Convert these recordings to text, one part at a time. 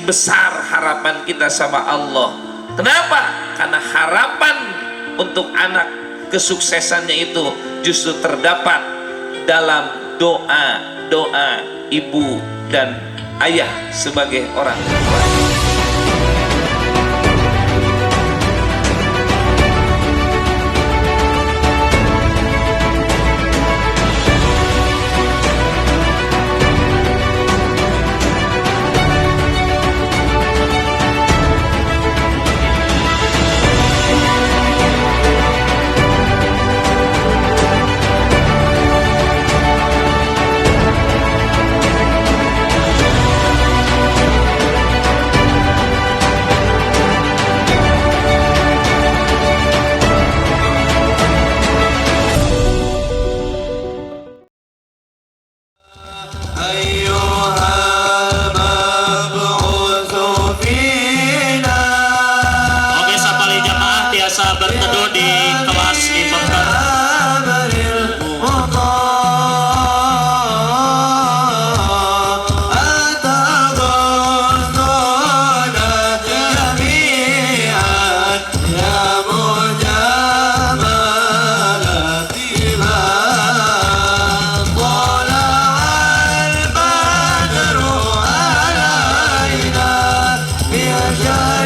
semakin besar harapan kita sama Allah. Kenapa? Karena harapan untuk anak kesuksesannya itu justru terdapat dalam doa ibu dan ayah sebagai orang tua. Berteduh di kelas di Bengkel.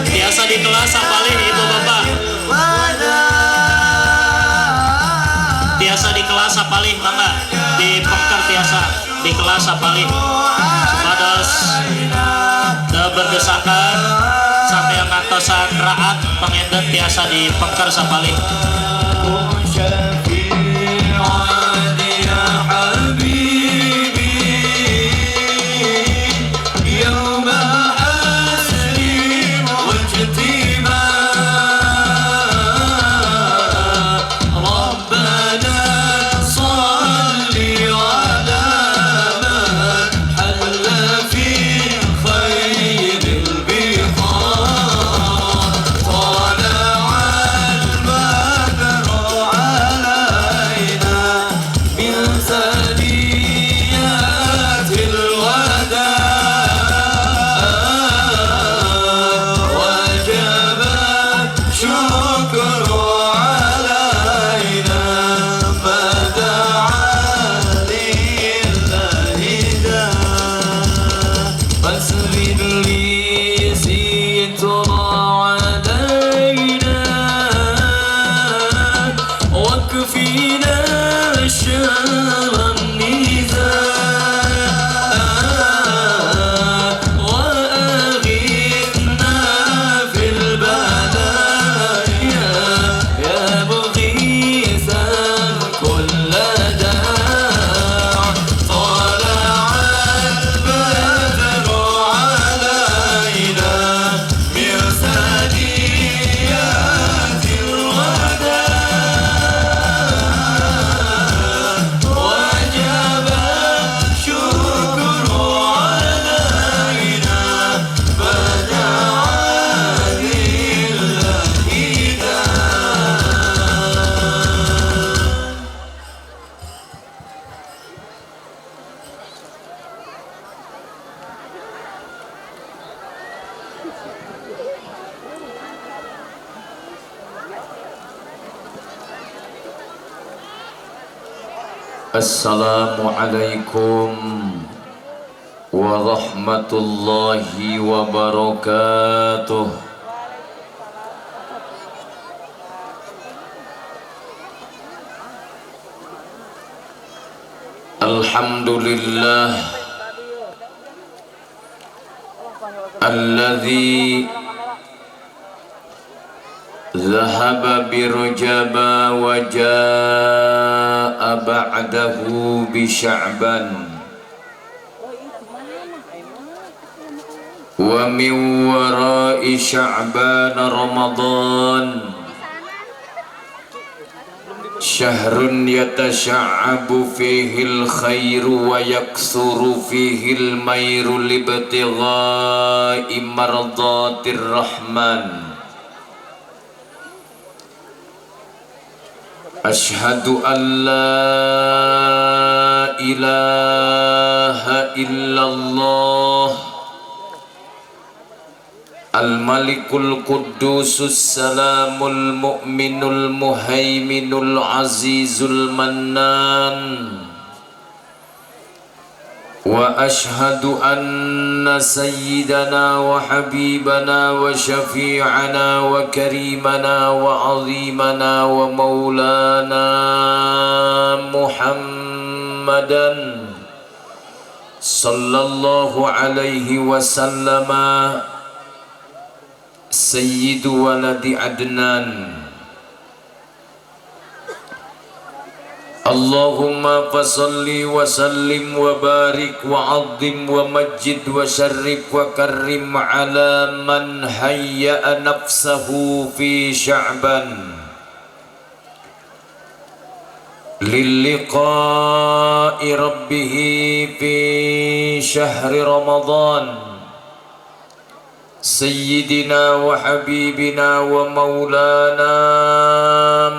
Biasa di kelas apalih ibu bapak. Biasa di kelas apalih mangga di Bengkel tiasa di kelas apalih supados berdesakan sampai yang kantosan raat pengenden tiasa di Bengkel sapalih. Assalamualaikum warahmatullahi wabarakatuh. Alhamdulillah alladzi ذهب برجبا وجاء بعده بشعبان ومن وراء شعبان رمضان شهر يتشعب فيه الخير ويكثر فيه المير لابتغاء مرضات الرحمن Asyhadu an la ilaha illallah Al-Malikul Quddusus Salamul Mu'minul Muhaiminul Azizul Mannan. Wa ashhadu anna sayyidana wa habibana wa syafi'ana wa karimana wa azimana wa maulana Muhammadan sallallahu alaihi wasallama sayyidu waladi Adnan. Allahumma fasalli wa sallim wa barik wa azim wa majid wa syarrif wa karrim ala man hayya'a nafsahu fi Sya'ban lilliqa'i rabbih fi syahri Ramadan. Sayyidina wa habibina wa maulana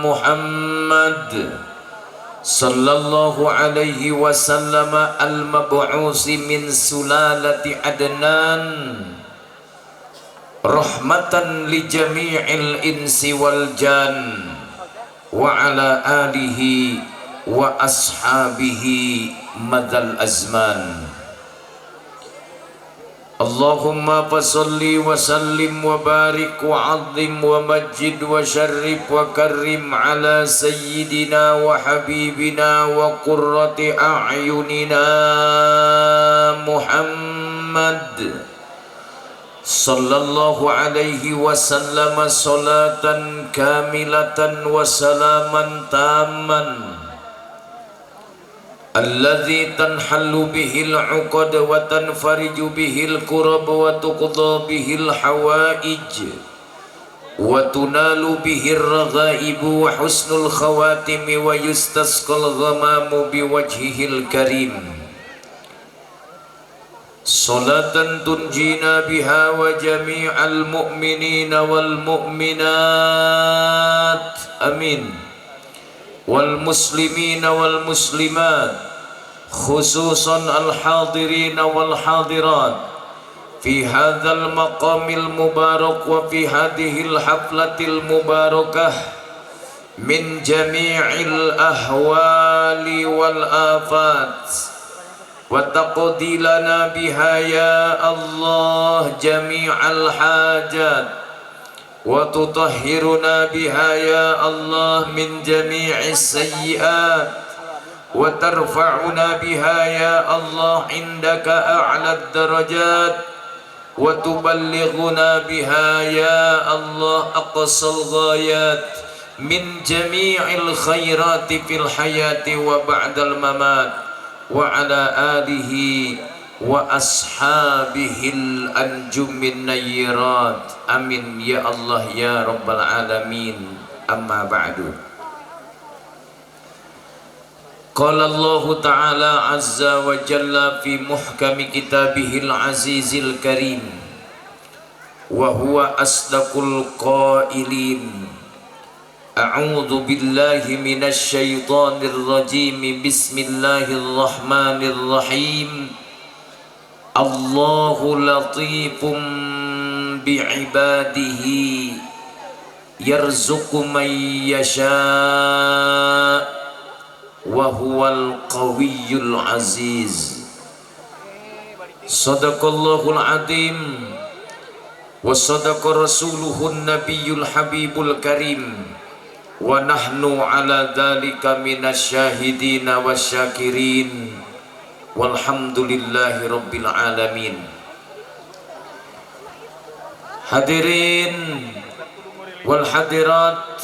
Muhammad sallallahu alaihi wasallam al-mab'usi min sulalati Adnan rahmatan li jami'il insi wal jan wa ala alihi wa ashabihi madal azman. Allahumma fasalli wa sallim wa barik wa azim wa majid wa syarrif wa karrim ala sayyidina wa habibina wa qurrati a'yunina Muhammad sallallahu alaihi wasallam salatan kamilatan wa salaman tamman alladzi tanhallu bihil 'uqad wa tanfariju bihil kurab wa tuqda bihil hawaij wa tunalu bihir raghaib wa husnul khawatim wa yustasqal ghamamu biwajhihil karim. Salatan tunjina biha wa jami'al mu'minina wal mu'minat, amin, wal muslimina wal muslimat, khususan al-hadirina wal hadirat fi hadzal maqamil mubarak wa fi hadhil haflatil mubarakah min jami'il ahwali wal afat wa taqdi lana biha ya Allah jami'al hajat wa tutahhiruna biha ya Allah min jami'is sayyi'at wa tarfa'una biha ya Allah indaka a'lad darajat wa tuballighuna biha ya Allah aqsal ghayat min jami'il khairati fil hayati wa ba'dal mamat wa ala alihi wa ashabihil anjumin nayyirat, amin ya Allah ya rabbal alamin. Amma ba'du. Qala Allah Ta'ala azza wa jalla fi muhkami kitabihil azizil karim wa huwa asdaqul qailin. A'udzu billahi minasy syaithanir rajim. Bismillahirrahmanirrahim. Allahu latifum bi'ibadihi yarzuqu man yasha' wa huwal qawiyyul aziz. Sadaqallahul azim wa sadaqa rasuluhun nabiyyul habibul karim wa nahnu ala dzalika minasyahidina wasyakirin walhamdulillahi rabbil alamin. Hadirin wal hadirat,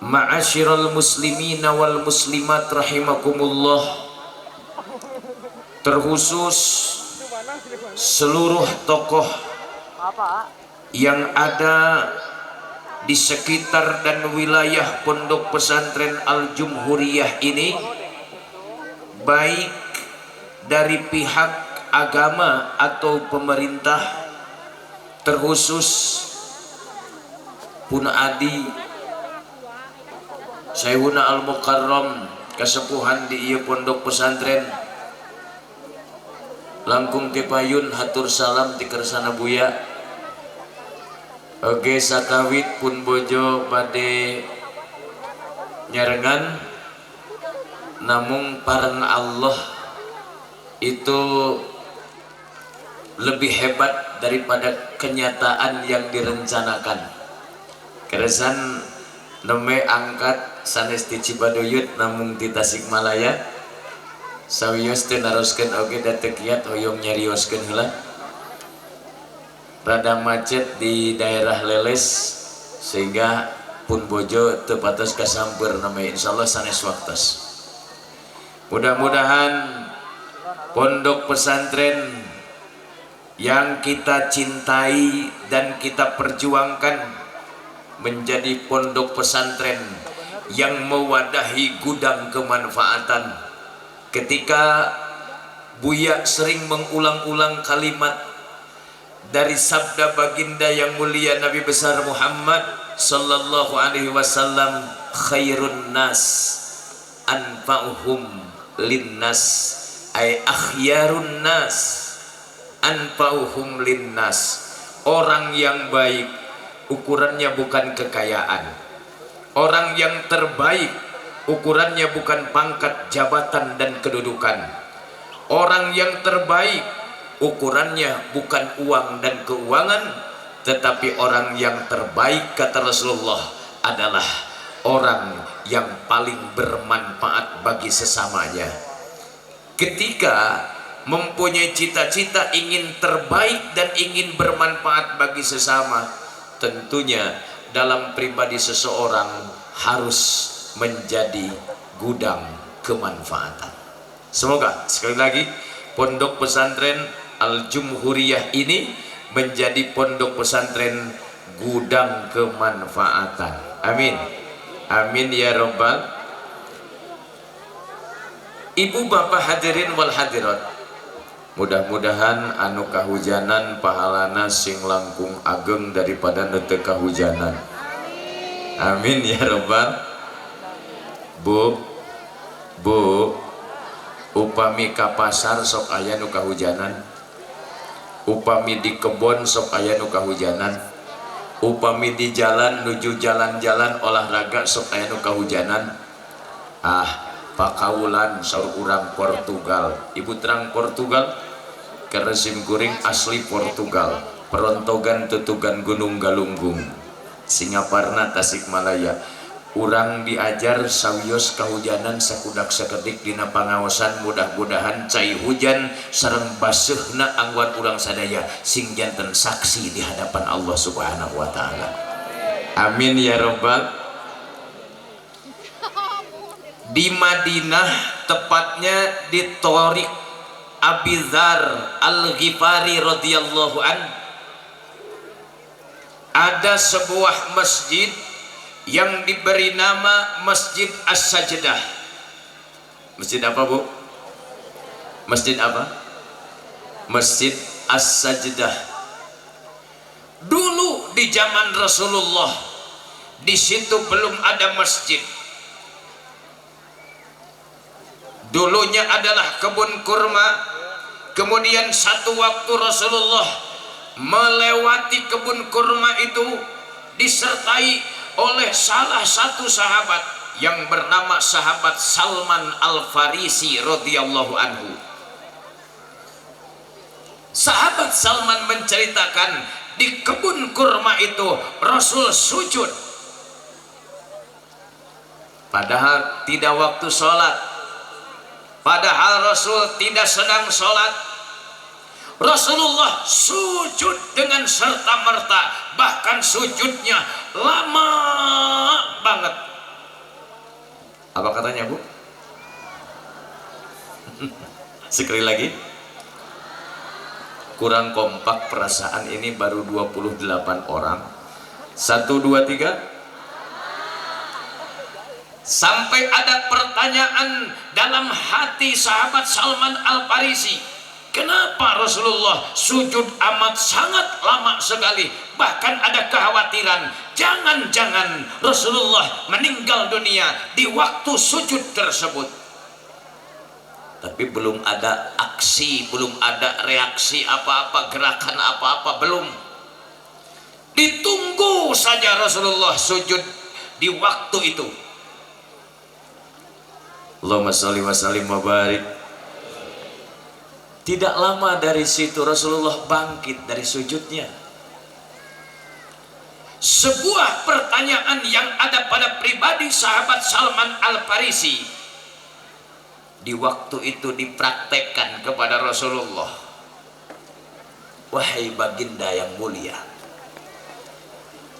ma'asyiral muslimina wal muslimat rahimakumullah, terkhusus seluruh tokoh yang ada di sekitar dan wilayah Pondok Pesantren Al-Jumhuriyah ini, baik dari pihak agama atau pemerintah, terkhusus Puna Adi Sayyiduna Al-Mukarram kasepuhan di ieu pondok pesantren langkung kepayun hatur salam ti kersana buya Oke sakawit pun bojo bade nyarengan namun paran Allah itu lebih hebat daripada kenyataan yang direncanakan. Keresan neme angkat sanes ti Cibaduyut namun di Tasikmalaya sawios teu naroskeun oge da teu kiat hoyong nyarioskeun heula. Rada macet di daerah Leles sehingga pun bojo teu patos kasamper name insyaallah sanes waktos. Mudah-mudahan pondok pesantren yang kita cintai dan kita perjuangkan menjadi pondok pesantren yang mewadahi gudang kemanfaatan. Ketika Buya sering mengulang-ulang kalimat dari sabda baginda yang mulia Nabi besar Muhammad sallallahu alaihi wasallam, khairun nas anfa'uhum linnas, ay akhyarun nas anfa'uhum linnas. Orang yang baik ukurannya bukan kekayaan, orang yang terbaik ukurannya bukan pangkat jabatan dan kedudukan, orang yang terbaik ukurannya bukan uang dan keuangan, tetapi orang yang terbaik kata Rasulullah adalah orang yang paling bermanfaat bagi sesamanya. Ketika mempunyai cita-cita ingin terbaik dan ingin bermanfaat bagi sesama, tentunya dalam pribadi seseorang harus menjadi gudang kemanfaatan. Semoga sekali lagi pondok pesantren Al-Jumhuriyah ini menjadi pondok pesantren gudang kemanfaatan. Amin. Amin ya rabbal. Ibu bapak hadirin wal hadirat, mudah-mudahan anu kahujanan pahalana sing langkung ageng daripada nu teu kahujanan. Amin ya rabbal. Bu, upami ka pasar sok aya nu kahujanan, upami di kebon sok aya nu kahujanan, upami di jalan nuju jalan-jalan olahraga sok aya nu kahujanan. Pakaulan saur urang Portugal, ibu terang Portugal keresim kuring asli Portugal, perontogan tutugan Gunung Galunggung, Singaparna Tasikmalaya. Urang diajar sawios kahujanan sakudak sakedik dina pangaosan, mudah-mudahan cai hujan sareng baseuhna angguan urang sadaya sing janten saksi di hadapan Allah Subhanahu wa taala. Amin ya rabbal. Di Madinah, tepatnya di Thoriq Abi Dzar Al-Ghifari radhiyallahu an, ada sebuah masjid yang diberi nama Masjid As-Sajdah. Masjid apa, Bu? Masjid apa? Masjid As-Sajdah. Dulu di zaman Rasulullah di situ belum ada masjid. Dulunya adalah kebun kurma. Kemudian satu waktu Rasulullah melewati kebun kurma itu disertai oleh salah satu sahabat yang bernama sahabat Salman Al-Farisi radhiyallahu anhu. Sahabat Salman menceritakan di kebun kurma itu Rasul sujud, padahal tidak waktu sholat, padahal Rasul tidak sedang sholat. Rasulullah sujud dengan serta-merta, bahkan sujudnya lama banget. Apa katanya, Bu? Sekali lagi, kurang kompak perasaan ini, baru 28 orang. 1, 2, 3. Sampai ada pertanyaan dalam hati sahabat Salman Al-Farisi, kenapa Rasulullah sujud amat sangat lama sekali? Bahkan ada kekhawatiran jangan-jangan Rasulullah meninggal dunia di waktu sujud tersebut. Tapi belum ada aksi, belum ada reaksi apa-apa, gerakan apa-apa, belum. Ditunggu ditunggu saja Rasulullah sujud di waktu itu. Allahumma sholli wa sallim wa barik. Tidak lama dari situ Rasulullah bangkit dari sujudnya. Sebuah pertanyaan yang ada pada pribadi sahabat Salman Al-Farisi di waktu itu dipraktekkan kepada Rasulullah. Wahai baginda yang mulia,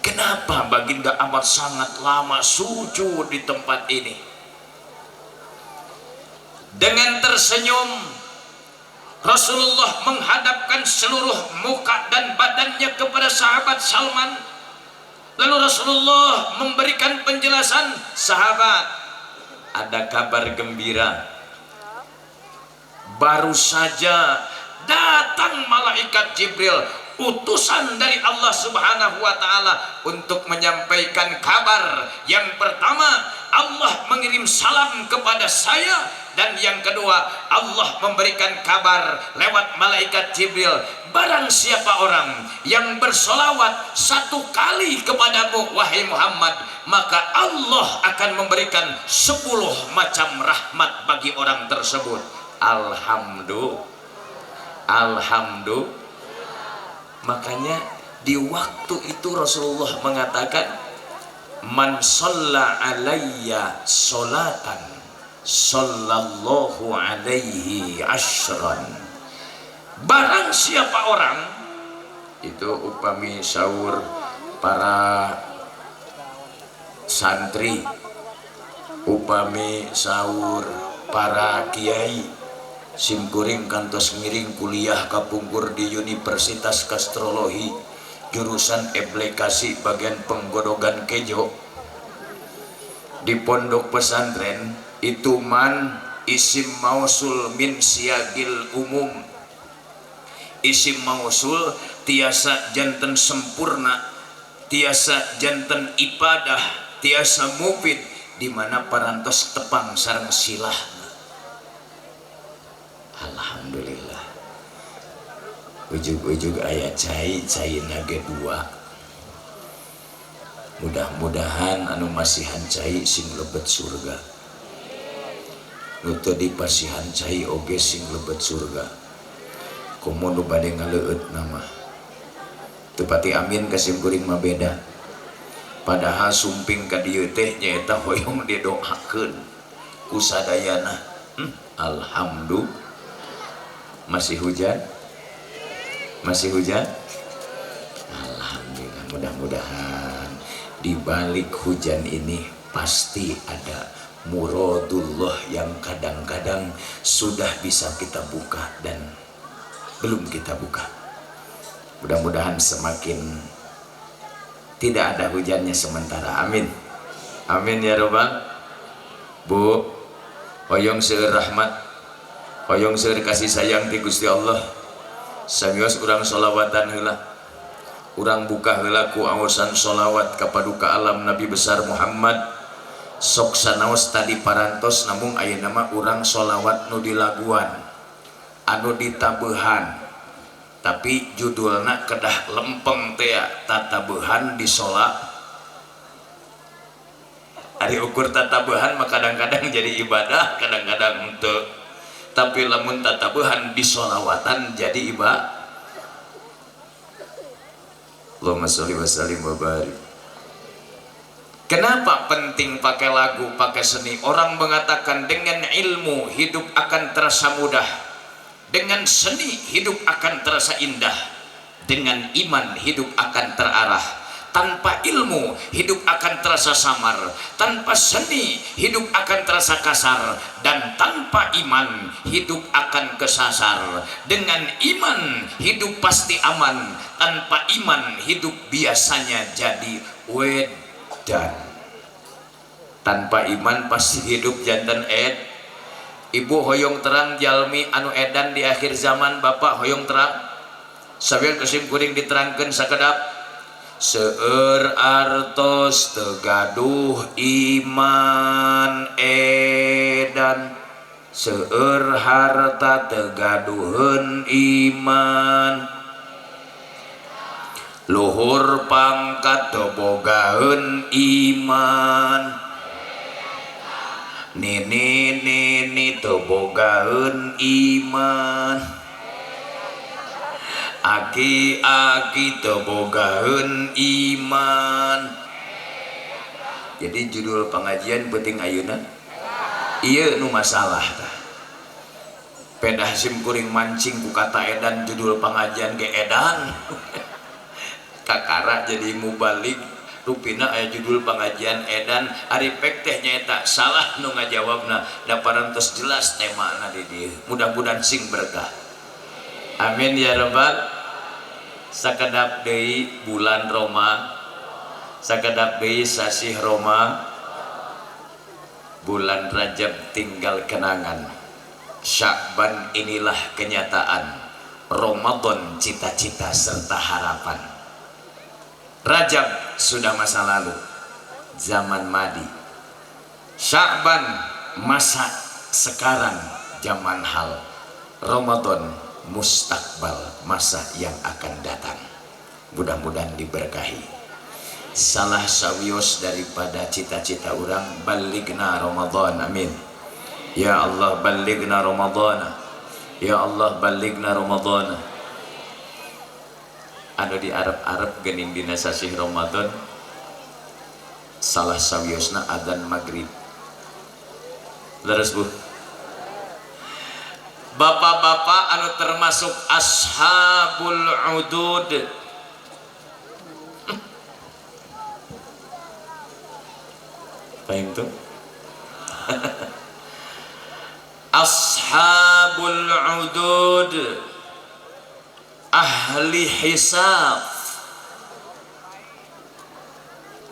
kenapa baginda amat sangat lama sujud di tempat ini? Dengan tersenyum Rasulullah menghadapkan seluruh muka dan badannya kepada sahabat Salman. Lalu Rasulullah memberikan penjelasan, sahabat, ada kabar gembira. Baru saja datang malaikat Jibril, utusan dari Allah Subhanahu wa Ta'ala, untuk menyampaikan kabar. Yang pertama, Allah mengirim salam kepada saya, dan yang kedua, Allah memberikan kabar lewat malaikat Jibril, barang siapa orang yang bersolawat 1 kali kepadamu wahai Muhammad, maka Allah akan memberikan 10 macam rahmat bagi orang tersebut. Alhamdulillah. Makanya di waktu itu Rasulullah mengatakan, man shalla alayya sholatan sallallahu alaihi asyran. Barang siapa orang, itu upami sahur para santri, upami sahur para kiai, simkuring kantos ngiring kuliah kapungkur di Universitas Kastrologi jurusan aplikasi bagian penggodogan kejo di pondok pesantren. Itu man isim mausul min siagil umum. Isim mausul tiasa janten sempurna, tiasa janten ibadah, tiasa mufid, di mana parantos tepang sareng silah. Alhamdulillah. Ujug-ujug aya cai nage 2. Mudah-mudahan anu masihan cai sing lebet surga. Nutu di pasihan cai oge sing lebet surga. Komo nu bade ngaleut nama. Tepati amin kasim kuring mah beda. Padahal sumping ka dieu teh nyaeta hoyong didoakeun ku sadayana. Alhamdulillah. Masih hujan? Masih hujan? Alhamdulillah. Mudah-mudahan di balik hujan ini pasti ada muradullah yang kadang-kadang sudah bisa kita buka dan belum kita buka. Mudah-mudahan semakin tidak ada hujannya sementara. Amin. Amin ya Rabbal. Bu, hoyong seueur rahmat, hoyong seueur kasih sayang ti Gusti Allah. Samios urang sholawatan heula. Urang buka heula ku aosan sholawat ka paduka alam Nabi besar Muhammad. Sok sanaos tadi parantos namun ayeuna mah urang sholawat nu dilaguan anu ditabeuhan, tapi judulna kedah lempeng teh tatabuhan disolak. Ari ukur tatabuhan mah kadang-kadang jadi ibadah, kadang-kadang henteu. Tapi lamun tatabuhan disolawatan jadi ibadah. Allahumma sholli wa sallim wa barik. Kenapa penting pakai lagu, pakai seni? Orang mengatakan dengan ilmu hidup akan terasa mudah, dengan seni hidup akan terasa indah, dengan iman hidup akan terarah. Tanpa ilmu hidup akan terasa samar, tanpa seni hidup akan terasa kasar, dan tanpa iman hidup akan kesasar. Dengan iman hidup pasti aman, tanpa iman hidup biasanya jadi dan tanpa iman pasti hidup jantan Ibu hoyong terang jalmi anu edan di akhir zaman. Bapak hoyong terang sambil kesim kuring diterangkan sakedap. Seueur artos tegaduh iman edan, seueur harta tegaduhun iman. luhur pangkat bogaeun iman, nini bogaeun iman, aki-aki bogaeun iman. Jadi judul pengajian penting ayeuna ieu nu masalah tah. Pedah sim kuring mancing ku kata edan judul pengajian ge edan. Kakara jadi mubalik rupina aya judul pengajian edan ari pek teh nyaeta salah nu ngajawabna da parantos jelas temana di dieu. Mudah-mudahan sing berkah. Amin ya rabbal. Sakedap deui bulan Roma, sakedap deui sasih Roma, bulan Rajab tinggal kenangan. Syakban inilah kenyataan, Ramadan cita-cita serta harapan. Rajab sudah masa lalu, zaman madi. Syakban masa sekarang, zaman hal. Ramadan mustakbal, masa yang akan datang. Mudah-mudahan diberkahi. Salah sawios daripada cita-cita orang, baligna Ramadan, amin. Ya Allah baligna Ramadan, ya Allah baligna Ramadan. Anu di Arab-Arab gening dina sasih Ramadan salah sawiosna adzan maghrib. Leres Bu. Bapak-bapak anu termasuk ashabul udud, paham tuh? Ashabul udud, ahli hisab,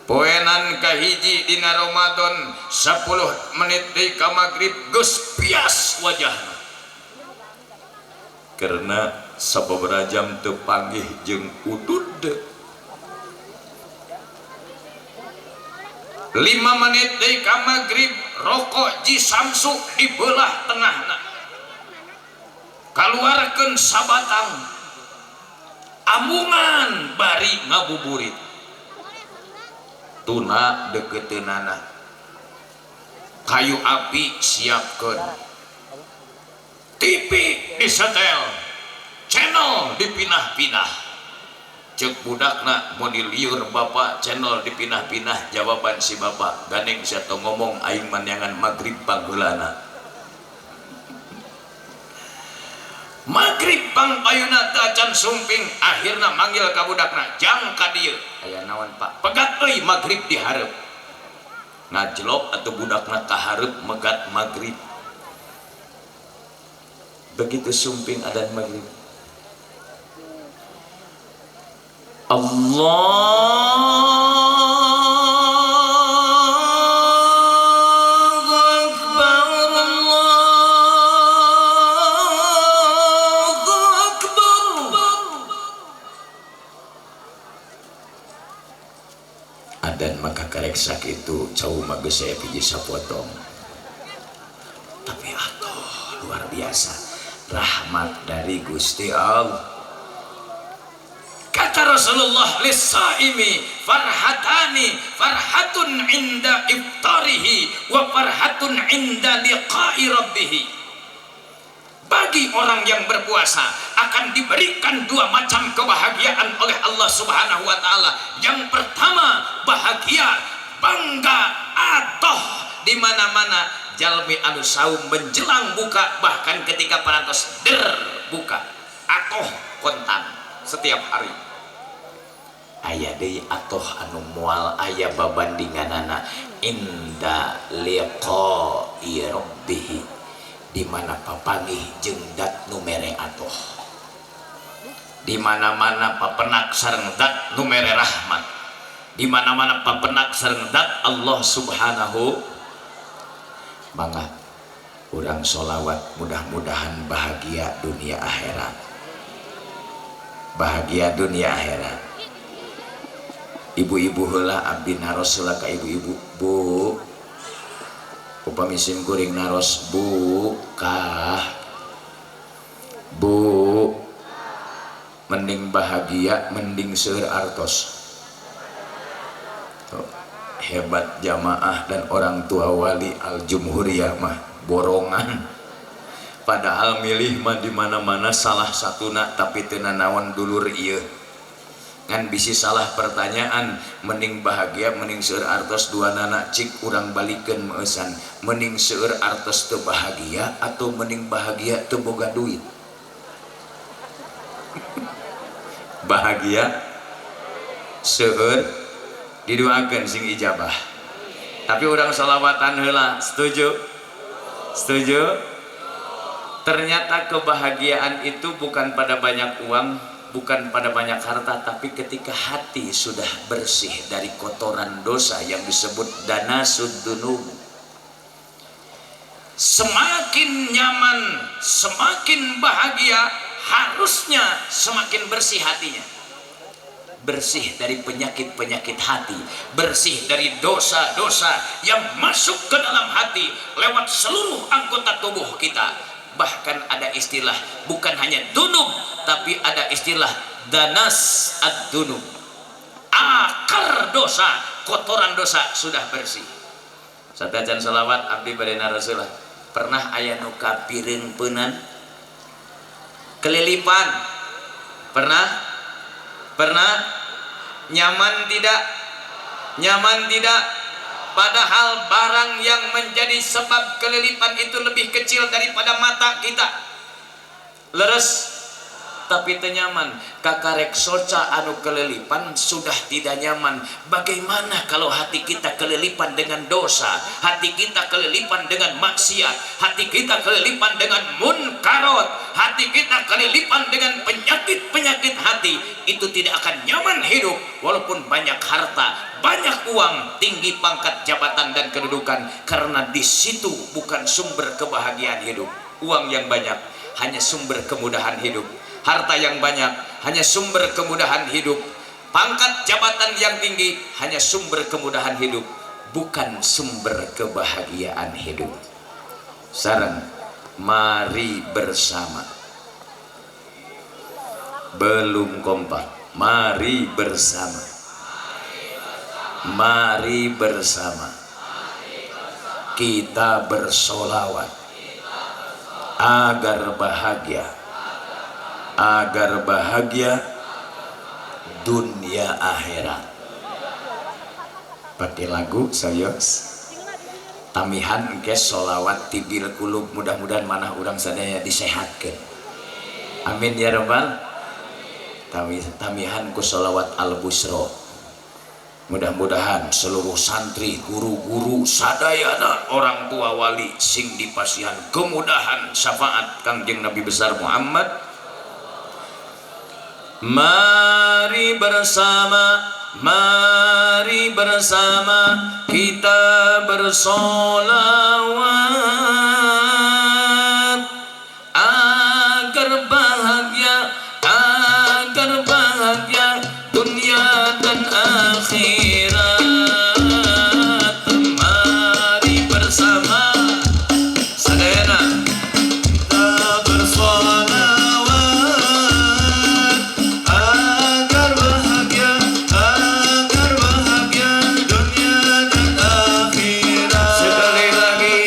poenan kahiji dina Ramadan 10 menit deui ka magrib geus pias wajahna karena sababaraha jam teu panggih jeung udud. 5 menit deui ka magrib rokok ji samsu dibelah tengahna, kaluarkeun sabatang, ambungan bari ngabuburit, tuna deketeunana, kayu api siapkeun, TV disetel, channel dipinah-pinah. Cek budakna mau diliur bapak channel dipinah-pinah, jawaban si bapak gandeng siatu ngomong aing manyangan magrib panggeulana. Magrib pangpayuna teu acan sumping, akhirna manggil ka budakna, jang ka dieu. Aya naon Pak? Pegat euy magrib di hareup. Ngajlok atuh budakna ka hareup megat magrib. Begitu sumping adzan magrib, Allahu Akbar, Allahu Akbar. Adan maka karek sakitu cau mah geus aya hiji sapotong. Tapi atuh luar biasa rahmat dari Gusti Allah. Kata Rasulullah, lis-saimi farhatani, farhatun inda iftarihi wa farhatun inda liqa'i rabbih. Bagi orang yang berpuasa akan diberikan 2 macam kebahagiaan oleh Allah Subhanahu wa taala. Yang pertama, bahagia, bangga, atoh di mana-mana jalmi anu saum menjelang buka, bahkan ketika parantos buka, atoh kontan setiap hari. Aya deui atoh anu moal aya babandinganana inda liqa'i rabbih, di mana papanggih jeung dat nu mere atoh, di mana-mana papenak sareng dat nu mere rahmat, di mana-mana papenak sareng dat Allah Subhanahu. Mangga urang sholawat, mudah-mudahan bahagia dunia akhirat, bahagia dunia akhirat. Ibu-ibu heula abdi naros heula ka ibu-ibu. Bu, upami sim kuring naros bu kah, bu mending bahagia mending seueur artos. Tuh, hebat jamaah dan orang tua wali al jumhuriyah mah borongan. Padahal milih mah di mana-mana salah satuna tapi teu nanaon dulur ieu. Ngan bisi salah pertanyaan, mending bahagia mending seueur artos duanana cik urang balikeun meusan, mending seueur artos teu bahagia atau mending bahagia teu boga duit? Bahagia seueur didoakeun sing ijabah. Tapi urang salawatan heula, setuju? Setuju? Ternyata kebahagiaan itu bukan pada banyak uang, bukan pada banyak harta, tapi ketika hati sudah bersih dari kotoran dosa yang disebut danasud dunub. Semakin nyaman, semakin bahagia, harusnya semakin bersih hatinya. Bersih dari penyakit-penyakit hati, bersih dari dosa-dosa yang masuk ke dalam hati lewat seluruh anggota tubuh kita. Bahkan ada istilah bukan hanya dunub, tapi ada istilah danas ad-dunub. Akar dosa, kotoran dosa sudah bersih. Satajan salawat abdi badena Rasulullah. Pernah aya nu kapireun peunan kelilipan? Pernah? Nyaman tidak? Nyaman tidak? Padahal barang yang menjadi sebab kelilipan itu lebih kecil daripada mata kita. Leres tapi teu nyaman. Kakarek soca anu kelilipan sudah tidak nyaman. Bagaimana kalau hati kita kelilipan dengan dosa, hati kita kelilipan dengan maksiat, hati kita kelilipan dengan munkarot, hati kita kelilipan dengan penyakit-penyakit hati? Itu tidak akan nyaman hidup walaupun banyak harta, banyak uang, tinggi pangkat jabatan dan kedudukan, karena di situ bukan sumber kebahagiaan hidup. Uang yang banyak hanya sumber kemudahan hidup, harta yang banyak hanya sumber kemudahan hidup, pangkat jabatan yang tinggi hanya sumber kemudahan hidup, bukan sumber kebahagiaan hidup. Sareng, mari bersama. Belum kompak, mari bersama. Mari bersama kita bersolawat agar bahagia dunia akhirat. Pakai lagu sayos tamihan engke solawat tibil kulub, mudah-mudahan manah urang sadaya disehatkeun. Amin ya rabbal. Tamihan ku solawat al busro. Mudah-mudahan seluruh santri, guru-guru, sadayana orang tua wali sing dipasihan kemudahan syafaat Kangjeng Nabi besar Muhammad. Mari bersama kita bersolawat agar bahagia dunia dan akhirat. Mari bersama sadayana kita bersolawat agar bahagia dunia dan akhirat. Sekali lagi,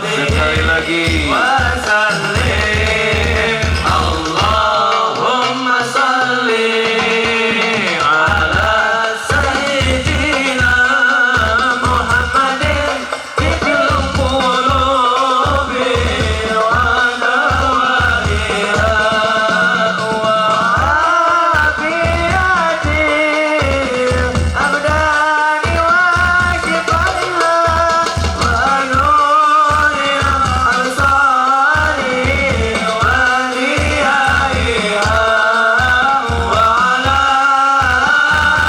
Sekali lagi. Allahumma salli ala sayyidina Muhammadin fil qulubi wa dawaiha wa afiyati abdani wa shifaiha wa nuriha absari wa riyaiha wa ala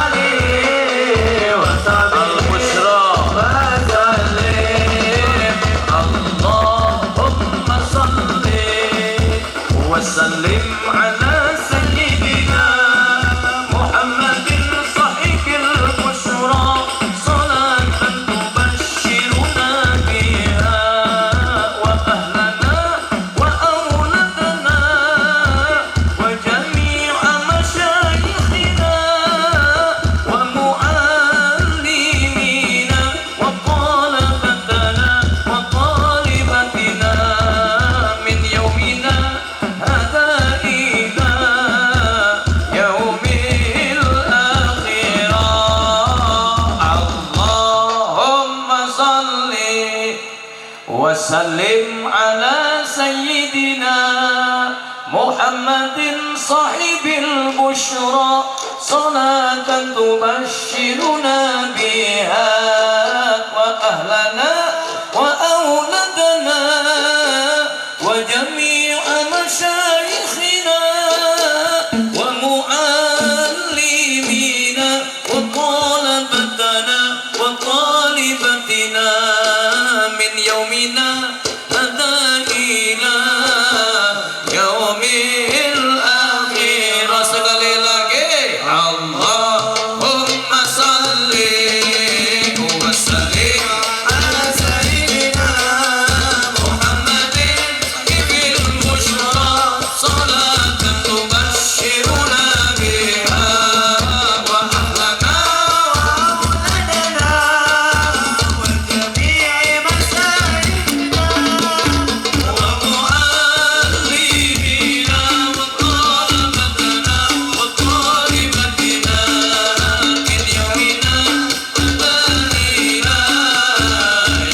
alihi wa sahbihi Al-Bushra. Allahumma salli wa sallim ala sayyidina Muhammadin sahibil bushra salatan tubashshiruna biha wa ahlana wa awladana wa jami'a masyayikhina wa muallimina wa talabatana wa talibatina min yawmina hadha ila yaumil akhirah. Allahumma salli wa sallim ala sayyidina Muhammadin sahibil bushra salatan tubashshiruna biha wa ahlana wa awladana wa jami'a masyayikhina wa muallimina wa talabatana wa talibatina min yaumina hadha ila yaumil akhirah. Sekali lagi Allahumma salli wa sallim ala sayyidina Muhammadin fil bushra salatan tubashshiruna biha wa ahlana wa awladana wa jami'i masyayikhina wa muallimina wa talabatana wa talibatina min yawmina hadha ila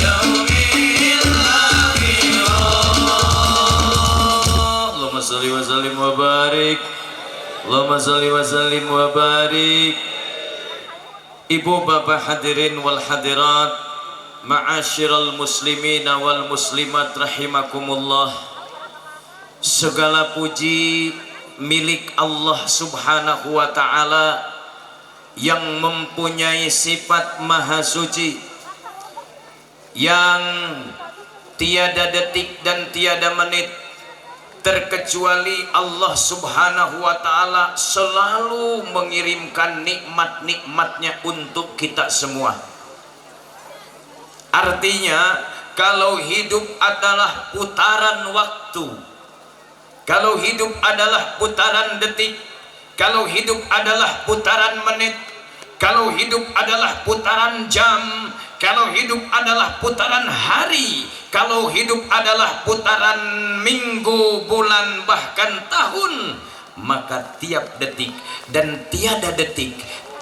yaumil akhirah. Allahumma salli wa sallim wa barik. Allahumma salli wa sallim wa barik. Ibu bapak hadirin wal hadirat, ma'asyiral muslimin wal muslimat rahimakumullah. Segala puji milik Allah Subhanahu wa taala yang mempunyai sifat maha suci, yang tiada detik dan tiada menit terkecuali Allah Subhanahu wa taala selalu mengirimkan nikmat-nikmatnya untuk kita semua. Artinya, kalau hidup adalah putaran waktu, kalau hidup adalah putaran detik, kalau hidup adalah putaran menit, kalau hidup adalah putaran jam, kalau hidup adalah putaran hari, kalau hidup adalah putaran minggu, bulan, bahkan tahun, maka tiap detik dan tiada detik,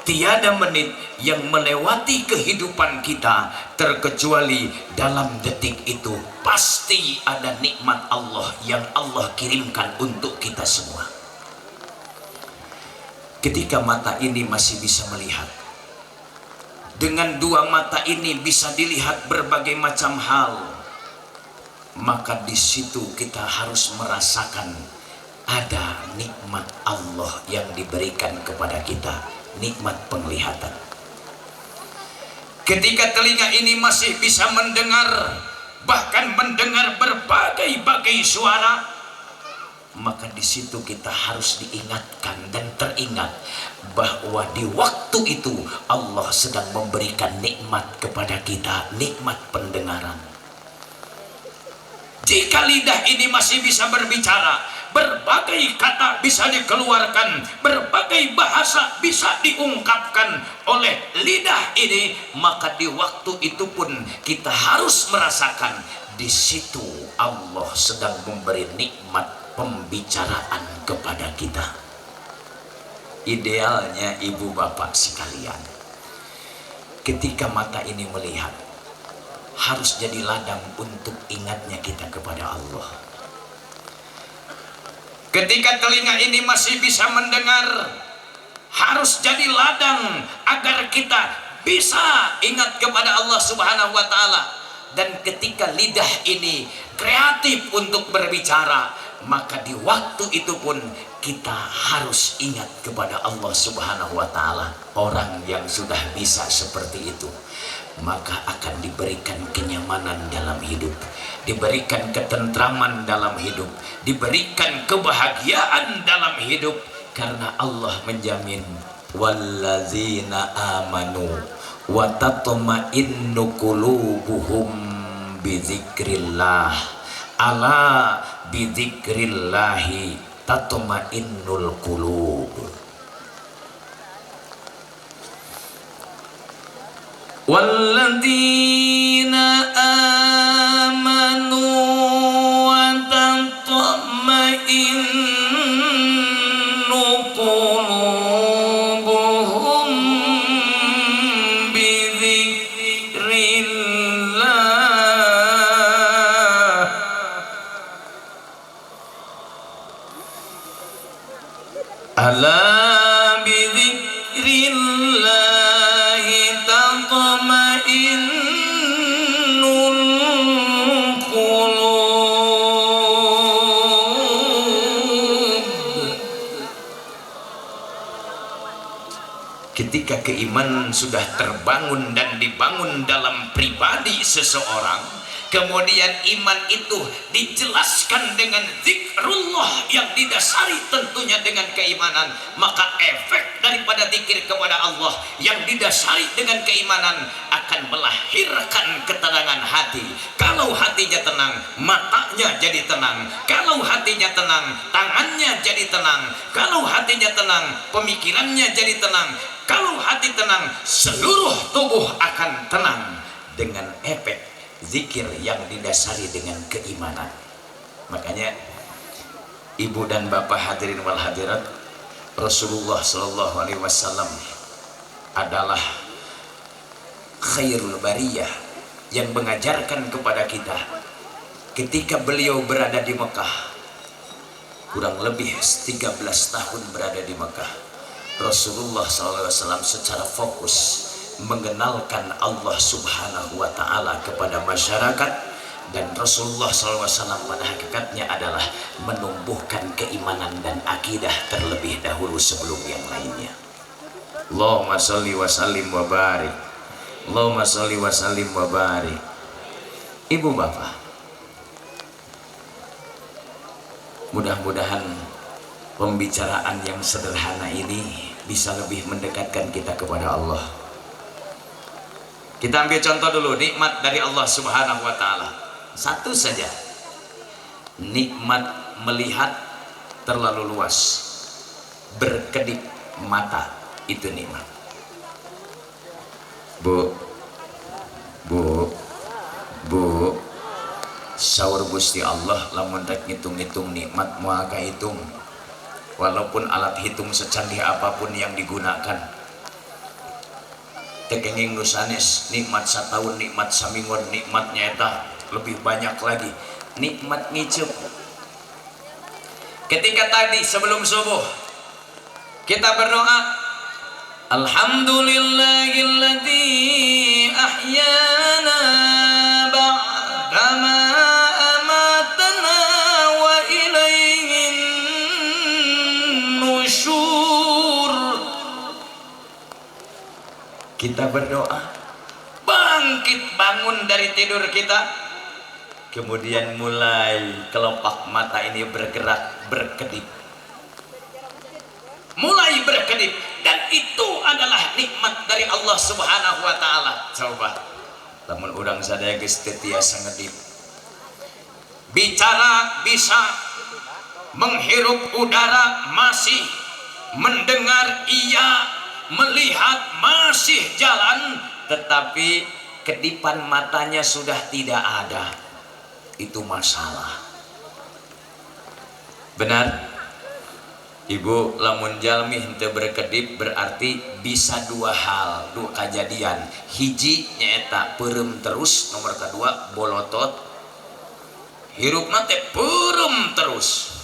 tiada menit yang melewati kehidupan kita terkecuali dalam detik itu pasti ada nikmat Allah yang Allah kirimkan untuk kita semua. Ketika mata ini masih bisa melihat, dengan dua mata ini bisa dilihat berbagai macam hal, maka di situ kita harus merasakan ada nikmat Allah yang diberikan kepada kita, nikmat penglihatan. Ketika telinga ini masih bisa mendengar, bahkan mendengar berbagai-bagai suara, maka di situ kita harus diingatkan dan teringat bahwa di waktu itu Allah sedang memberikan nikmat kepada kita, nikmat pendengaran. Jika lidah ini masih bisa berbicara, berbagai kata bisa dikeluarkan, berbagai bahasa bisa diungkapkan oleh lidah ini, maka di waktu itu pun kita harus merasakan di situ Allah sedang memberi nikmat pembicaraan kepada kita. Idealnya ibu bapak sekalian, ketika mata ini melihat, harus jadi ladang untuk ingatnya kita kepada Allah. Ketika telinga ini masih bisa mendengar, harus jadi ladang agar kita bisa ingat kepada Allah Subhanahu wa Ta'ala. Dan ketika lidah ini kreatif untuk berbicara, maka di waktu itu pun kita harus ingat kepada Allah Subhanahu wa Ta'ala. Orang yang sudah bisa seperti itu, maka akan diberikan kenyamanan dalam hidup, diberikan ketentraman dalam hidup, diberikan kebahagiaan dalam hidup, karena Allah menjamin walladzina amanu wa tatma'innu qulubuhum bizikrillah, ala bizikrillahi tatma'innul qulub. Walladzina amanu wa tatma'innu qulubuhum bizikrillah, ala bizikrillahi tatma'innul qulub. Ketika keimanan sudah terbangun dan dibangun dalam pribadi seseorang, kemudian iman itu dijelaskan dengan zikrullah yang didasari tentunya dengan keimanan, maka efek daripada zikir kepada Allah yang didasari dengan keimanan akan melahirkan ketenangan hati. Kalau hatinya tenang, matanya jadi tenang. Kalau hatinya tenang, tangannya jadi tenang. Kalau hatinya tenang, pemikirannya jadi tenang. Kalau hati tenang, seluruh tubuh akan tenang dengan efek zikir yang didasari dengan keimanan. Makanya ibu dan bapak hadirin wal hadirat, Rasulullah sallallahu alaihi wasallam adalah khairul bariyah yang mengajarkan kepada kita ketika beliau berada di Mekah, kurang lebih 13 tahun berada di Mekah. Rasulullah sallallahu alaihi wasallam secara fokus mengenalkan Allah Subhanahu wa Ta'ala kepada masyarakat, dan Rasulullah SAW pada hakikatnya adalah menumbuhkan keimanan dan akidah terlebih dahulu sebelum yang lainnya. Allahumma sholli wa sallim wa barik, Allahumma sholli wa sallim wa barik. Ibu bapak, mudah-mudahan pembicaraan yang sederhana ini bisa lebih mendekatkan kita kepada Allah. Kita ambil contoh dulu nikmat dari Allah Subhanahu wa Ta'ala. Satu saja, nikmat melihat terlalu luas, berkedip mata, itu nikmat. Bu, sahur Gusti Allah lamun rek ngitung-ngitung nikmat moal kahitung. Walaupun alat hitung secanggih apapun yang digunakan, tekenging nusanes nikmat satahun, nikmat saminggon, nikmatnya eta lebih banyak lagi. Nikmat ngicep. Ketika tadi sebelum subuh kita berdoa, alhamdulillahilladzi ahyana ba'dama amatana wa ilaihin nusyur. Kita berdoa, bangkit bangun dari tidur kita, kemudian mulai kelopak mata ini bergerak, berkedip, mulai berkedip, dan itu adalah nikmat dari Allah Subhanahu wa Ta'ala. Coba lamun urang sadaya geus teu tiasa ngedip, bicara bisa, menghirup udara masih, mendengar iya, melihat masih jalan, tetapi kedipan matanya sudah tidak ada. itu masalah. Benar? Ibu, lamun jalmi henteu berkedip berarti bisa dua hal, dua kejadian. Hiji nyaeta peureum terus, nomor kedua bolotot. Hirupna teh peureum terus.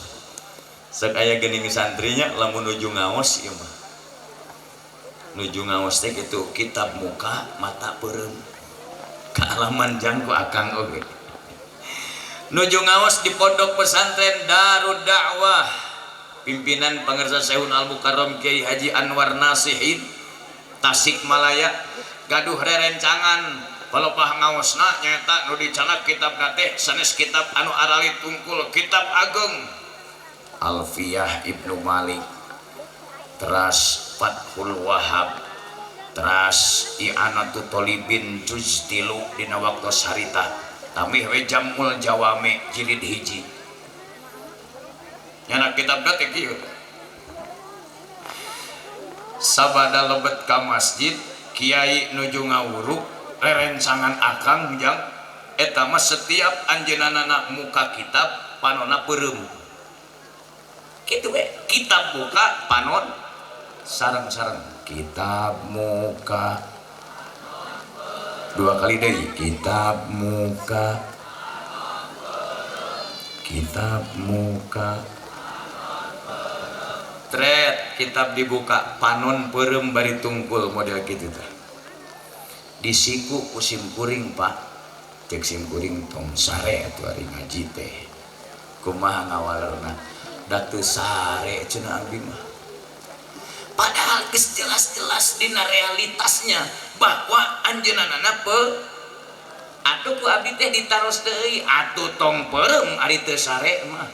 Sok aya geuning santrinya lamun nuju ngaos ieu mah. Nuju ngaos teh kitu, kitab muka, mata peureum. Kaalaman jang ku akang oge. Nuju ngaos di pondok pesantren Darud Da'wah. Pimpinan Pangarsa Sehun Al-Mukarram Kiai Haji Anwar Nasihin Tasikmalaya gaduh rerencangan palopah ngaosna nyata nu dicanak kitab teh sanes kitab anu arali tungkul kitab ageng Alfiyah Ibnu Malik teras Fathul Wahab teras I'anatu Tolibin juz 3 dina waktos harita tamih we Jamul Jawame jilid hiji nyana kitab teh kieu sabada lebet ka masjid kiai nuju ngawuruk rerencangan akang jang eta mah setiap anjeunana muka kitab panonna peureum kitu we kitab muka panon sareng-sareng kitab muka dua kali deui kitab muka Tret, kitab dibuka panon peureum bari tungkul model kitu teh. Disiku ku simkuring Pak. Cek simkuring tong sare atuh ari ngaji teh. Kumaha ngawalerna? Da teu sare cenah abdi mah. Padahal geus jelas-jelas dina realitasnya bahwa anjeunana atuh ku abdi teh ditaros deui atuh tong peureum ari teu sare mah.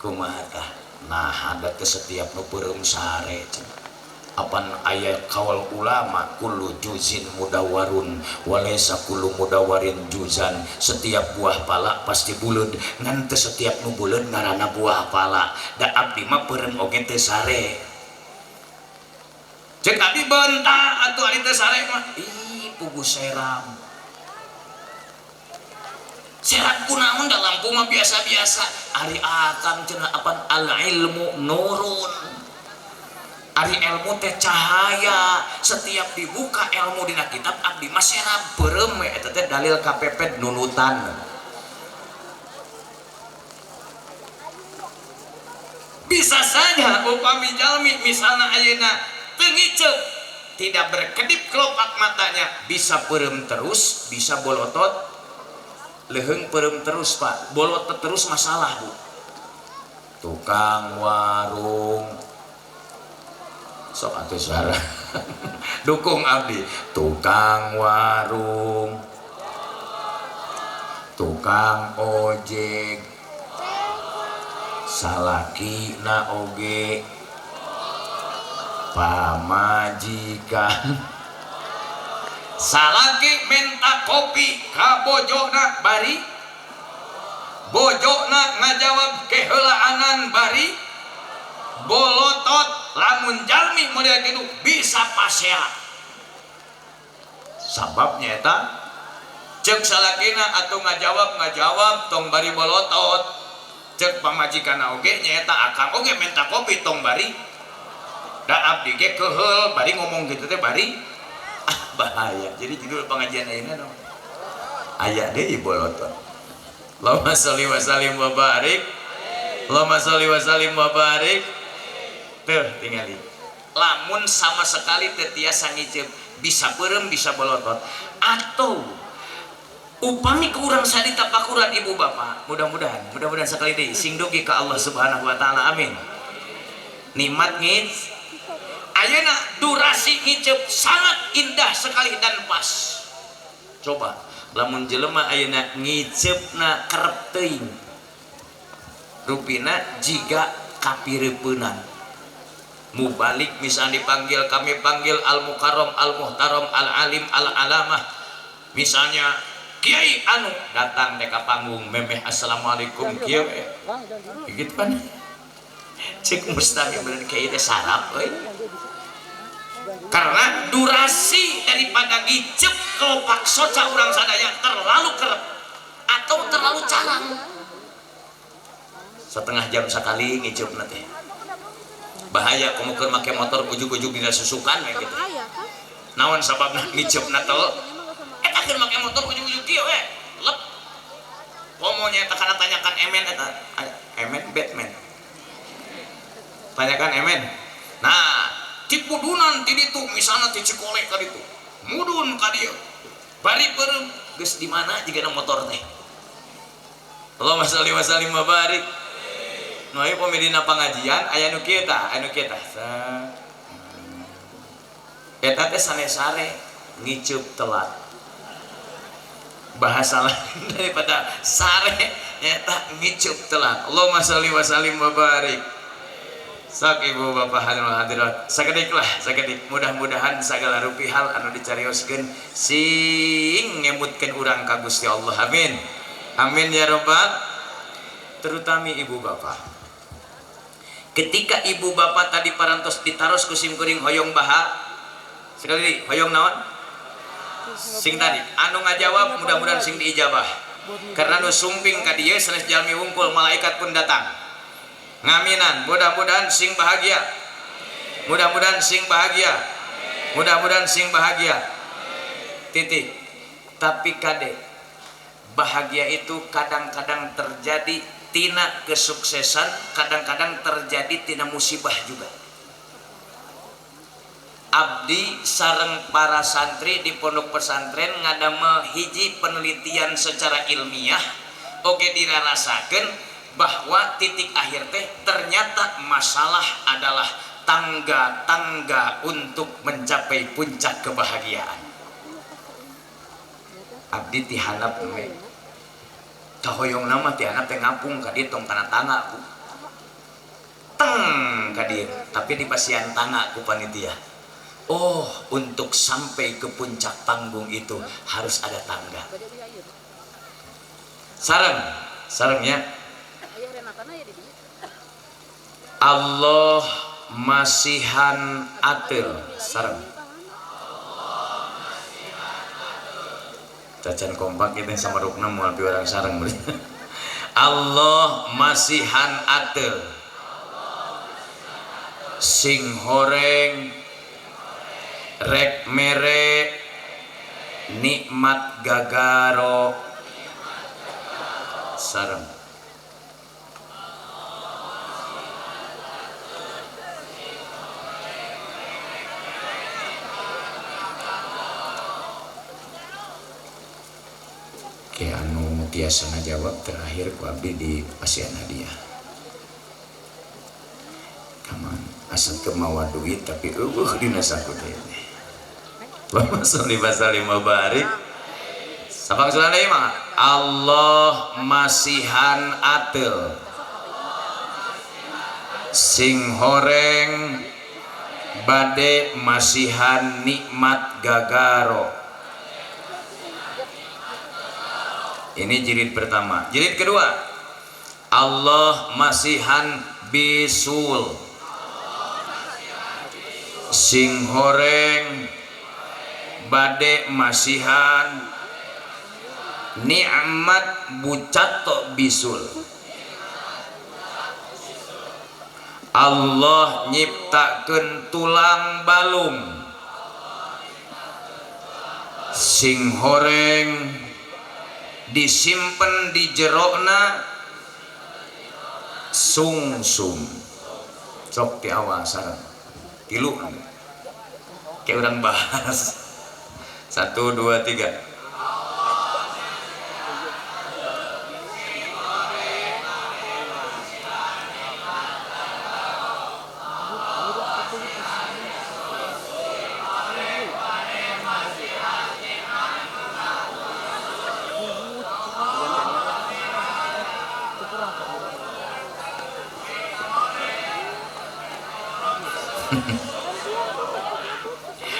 Kumaha tah? Nah, ada ke setiap nu peureum sare apan aya kaul ulama kullu juzin mudawarun walaysa kullu mudawarin juzan setiap buah pala pasti buleud ngan teu setiap nu buleud ngaranna buah pala da abdi mah peureum oge teu sare ceuk abdi beunta atuh ari teu sare mah ih pugu seram serat kunaon da lampu mah biasa-biasa ari akang cenah apan al ilmu nurun ari ilmu teh cahaya setiap dibuka ilmu dina kitab abdi mah serap peureum we eta teh dalil kapepet nunutan bisa saja upami jalmi misalna ayeuna teu ngiceu tidak berkedip kelopak matanya bisa peureum terus bisa bolotot leheng peureum terus Pak bolot terus masalah Bu tukang warung sok atuh suara dukung abdi tukang warung tukang ojek salakina oge pamajikan salaki minta kopi ka bojona bari bojona ngajawab keheulaanan bari bolotot lamun jalmi model kitu bisa pasea sababnya eta ceuk salakina atuh ngajawab tong bari bolotot ceuk pamajikanna oge nyaeta akang oge minta kopi tong bari da abdi ge keheul bari ngomong gitu teh bari bahaya. Jadi judul pengajian ayeuna naon? Aya deui bolotot. Allahumma sholli wa sallim wa barik. Allahumma sholli wa sallim wa barik. Tuh tingali. Lamun sama sekali teu tiasa ngiceup bisa peureum bisa bolotot atau upami ke urang sadita pakuran ibu bapak mudah-mudahan sekali deui sing dugi ka Allah Subhanahu wa taala amin. Nikmat ngits ayeuna durasi ngiceup sangat indah sekali dan pas. Coba lamun jelema ayeuna ngiceupna kerep teuing. Rupina jiga kapireupeunana. Mubalik misalnya dipanggil kami panggil al-mukarram al-muhtaram al-alim al-alamah. Misalnya Kiai anu datang deka panggung memeh assalamualaikum kieu. Gitu kan. Cek mustami bener kiai teh sarap euy. Karena durasi daripada ngicep kelopak soca urang sadaya terlalu kerep atau terlalu carang. Setengah jam sekali ngicup nanti. Bahaya kamu keur make motor ujug-ujug dina susukan kayak gitu. Naon sababna ngicup natel? Eta keur make motor ujug-ujug kieu we. Lep. Pomonya eta kana tanyakan emen eta. Emen Batman. Tanyakan emen. Nah, ti pudunan ti ditu misalna ti Cikole ka ditu. Mudun ka dieu. Bari beureum geus di mana jigana motor teh. Allahumma shalli wa sallim wa barik. Nu aya pamedina pangajian aya nu kieu tah, anu kieu tah. Eta teh sanesare ngicup telat. Bahasa lain daripada sare eta ngicup telat. Allahumma shalli wa sallim wa barik. Sak ibu bapak hadirin hadirat sakedik lah sakedik mudah-mudahan segala rupihal anu dicarioskeun sing ngemutkeun urang ka Gusti Allah amin amin ya rabbal terutama ibu bapak ketika ibu bapak tadi parantos ditaros ku sim kuring hoyong baha sekali hoyong naon sing tadi anu ngajawab mudah-mudahan sing diijabah karena nu sumping ka dieu sanes jalmi wungkul malaikat pun datang ngaminan mudah-mudahan sing bahagia mudah-mudahan sing bahagia mudah-mudahan sing bahagia titik tapi kade bahagia itu kadang-kadang terjadi tina kesuksesan kadang-kadang terjadi tina musibah juga abdi sareng para santri di pondok pesantren ngadamel hiji penelitian secara ilmiah oge dirarasakeun bahwa titik akhir teh ternyata masalah adalah tangga-tangga untuk mencapai puncak kebahagiaan. Abdi tihanap we. Kahoyong nama tihanap teh ngapung ka dieu tong kana tangga ku. Teng ka dieu, tapi di pasian tangga ku panitia. Oh, untuk sampai ke puncak panggung itu harus ada tangga. Sarengnya Allah masihan atil sareng cacan kompak kita sama rukna moal pi orang sareng Allah masihan atil sing horeng rek mere nikmat gagaro sareng ke anu tiasa ngajawab terakhir ku abdi di pasian hadiah kaman asal kemawa duit tapi dina saku teh Allahumma sholli wa sallim wa barik sapang sulana mah Allah masihan atel sing horeng bade masihan nikmat gagaro. Ini jilid pertama. Jilid kedua, Allah masihan bisul sing horeng bade masihan nikmat bucato bisul. Allah nyiptakeun tulang balung sing horeng disimpen di jerokna sungsum sok ti awal sareng tilu kayak orang bahas 1, 2, 3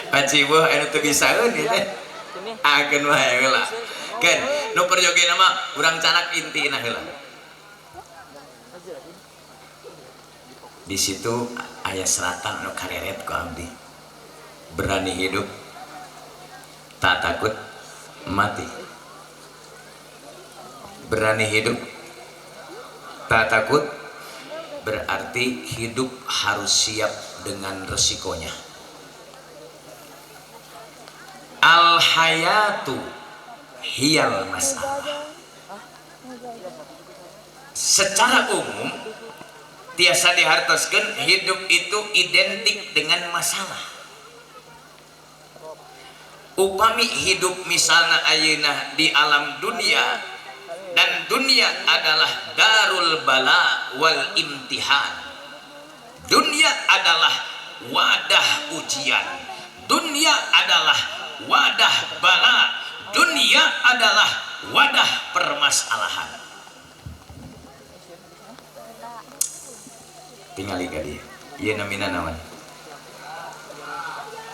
Paciweuh anu teu bisaeun ieu teh. Akeun wae heula. Keun, nu perjogeuna mah urang canak intina heula. Di situ aya seratan anu kareret ku abdi. Berani hidup, tak takut mati. Berani hidup, tak takut, berarti hidup harus siap dengan resikonya. Al hayatu hiyal masalah. Secara umum tiasa dihartoskeun hidup itu identik dengan masalah. Upami hidup misalnya ayeuna di alam dunia, dan dunia adalah darul bala wal imtihan. Dunia adalah wadah ujian, dunia adalah wadah bala, dunia adalah wadah permasalahan. Tingali ka dia, ieu namina naon?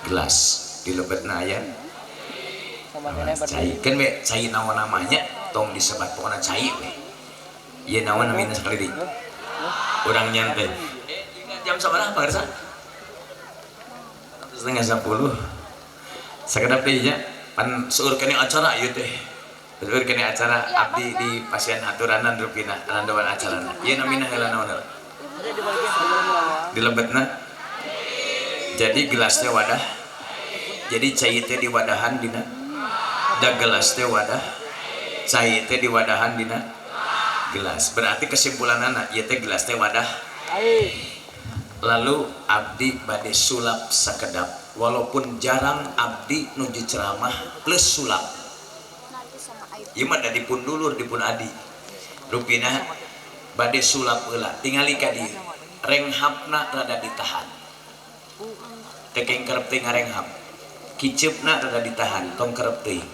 Gelas dilebetna aya cai, kan we cai naon namanya tong disebat pokona cai we. Ieu naon namina sakali deui. Urang nyantai. Jam sabaraha pagarsa? 9:30. Sakedap deui nya pan seueur kene acara ieu teh. Seueur kene acara abdi di pasien aturanan rupina alandawan acarana. Ieu namina heula naon? Dilebetna. Jadi gelasnya wadah. Jadi cai teh diwadahan dina. Da gelas teh wadah. Cai teh diwadahan dina gelas. Berarti kesimpulanana ieu teh gelas teh wadah. Lalu abdi bade sulap sakedap. Walaupun jarang abdi nuju ceramah plus sulap. Ieu mah da dipun dulur dipun adi. Rupina bade sulap heula. Tingali ka dieu. Renghapna rada ditahan. Tekeng kerep teh ngarenghap. Kiceupna rada ditahan, tong kerep teuing.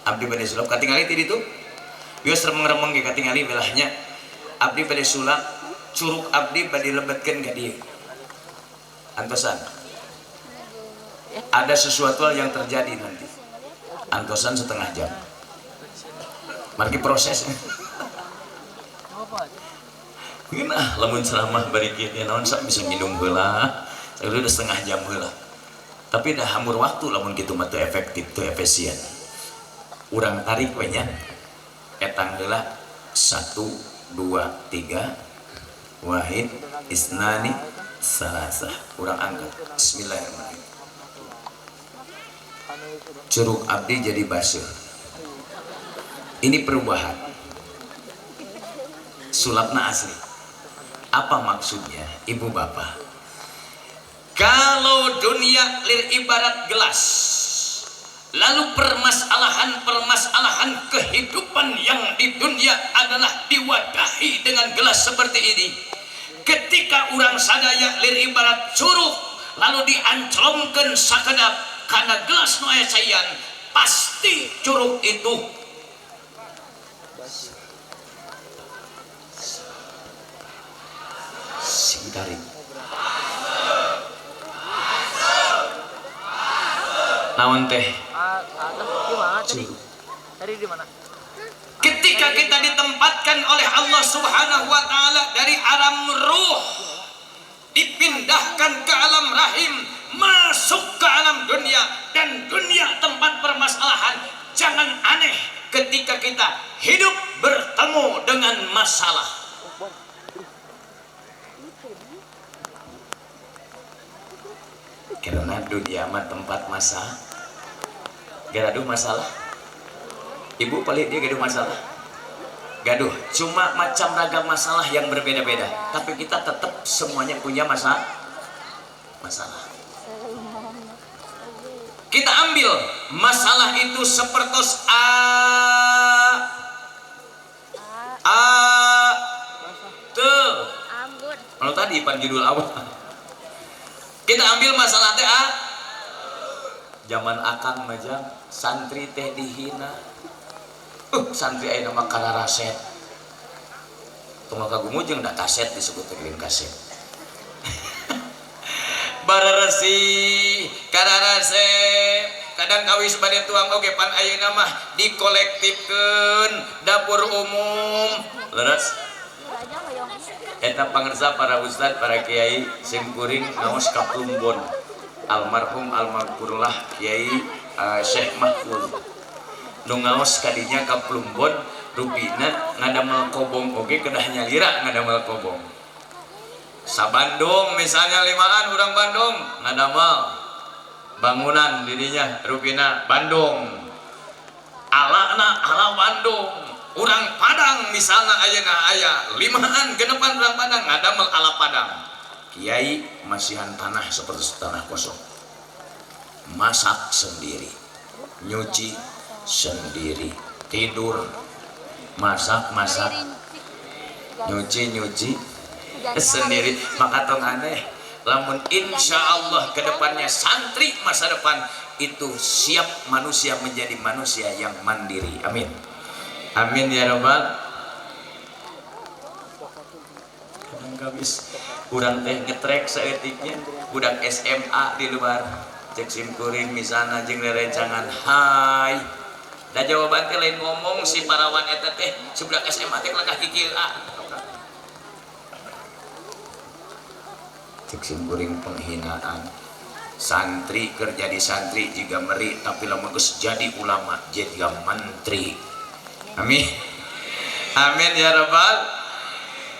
Abdi bade sulap katingali ti ditu. Geus remeng-remeng ge katingali belahnya. Abdi bade sulap, curug abdi bade lebetkeun ka dieu. Antosan. Ada sesuatu yang terjadi nanti. Antosan setengah jam. Margi proses. Geunah lamun ceramah bari kieu teh naon sak bisa minum heula. Udah setengah jam heula. Tapi dah hamur waktu lamun kitu mah teu efektif, teu efisien. Urang tarik we nya. Etang heula 1 2 3 wahid isnani salasah. Urang angkat. Bismillahirrahmanirrahim. Curug abdi jadi baseuh. Ini perubahan. Sulapna asli. Apa maksudnya, ibu bapak? Kalau dunia lir ibarat gelas, lalu permasalahan kehidupan yang di dunia adalah diwadahi dengan gelas seperti ini. Ketika orang sadaya lir ibarat curug, lalu dianclomkeun sakedap karena gelas nu aya caian, pasti curug itu tarik. Naon teh? Tadi di mana? Ketika kita ditempatkan oleh Allah Subhanahu wa taala dari alam ruh dipindahkan ke alam rahim, masuk ke alam dunia, dan dunia tempat permasalahan. Jangan aneh ketika kita hidup bertemu dengan masalah. Karena dunia mah tempat masalah. Gaduh masalah. Ibu paling dia gaduh masalah. Gaduh, cuma macam ragam masalah yang berbeda-beda. Tapi kita tetap semuanya punya masalah. Kita ambil masalah itu sepertos tuh. Kalau tadi pan judul awal. Kita ambil masalah teh zaman akang majang santri teh dihina. Santri aya nama kararaset. Tong kagumujeng da kaset disebut teh kaset. Bararesi kararaset kadang kawis bade tuang oge pan ayeuna mah dikolektifkeun dapur umum. Leres. Eta pangersa para ustad, para kiai sing kuring ngaos ka Plumbon. Almarhum almarhumullah Kiai Syekh Mahfud. Nu ngaos kadinya ka Plumbon rupina ngadamel kobong oge kedah nyalira ngadamel kobong. Sa Bandung misalnya limaan urang Bandung ngadamel bangunan dirinya rupina Bandung. Alana ala Bandung. Urang Padang misalnya ayeuna aya limaan genepan urang Padang ngadamel ala Padang. Kiai masihan tanah seperti tanah kosong. Masak sendiri, nyuci sendiri, tidur, masak, nyuci sendiri. Maka tong aneh, lamun insya Allah kedepannya santri masa depan itu siap manusia menjadi manusia yang mandiri. Amin. Amin ya Rabbal. Kadang kabis kurang teh ngetrek seetiknya budak SMA di luar cek simkuring misalnya jeung rerencangan hai da jawaban teh lain ngomong si parawan eta teh si budak SMA teh langkah kikil cek simkuring penghinaan santri kerja di santri juga meri tapi lamun geus jadi ulama jadi menteri. Amin. Amin ya Rabbal.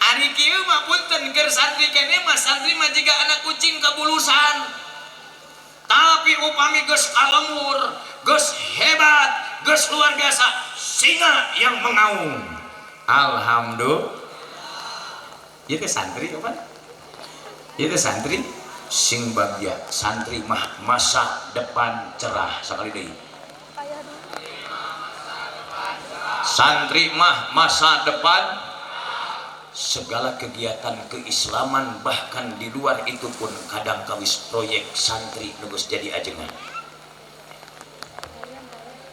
Ari kieu mah punten keur santri kene mah santri mah jiga anak kucing kabulusan. Tapi upami geus kalemur, geus hebat, geus luar biasa, singa yang mengaum. Alhamdulillah. Ieu teh santri apa? Ieu teh santri sing bagja. Santri mah masa depan cerah sakali deui. Santri mah masa depan segala kegiatan keislaman bahkan di luar itu pun kadang kawis proyek santri nugus jadi ajengan.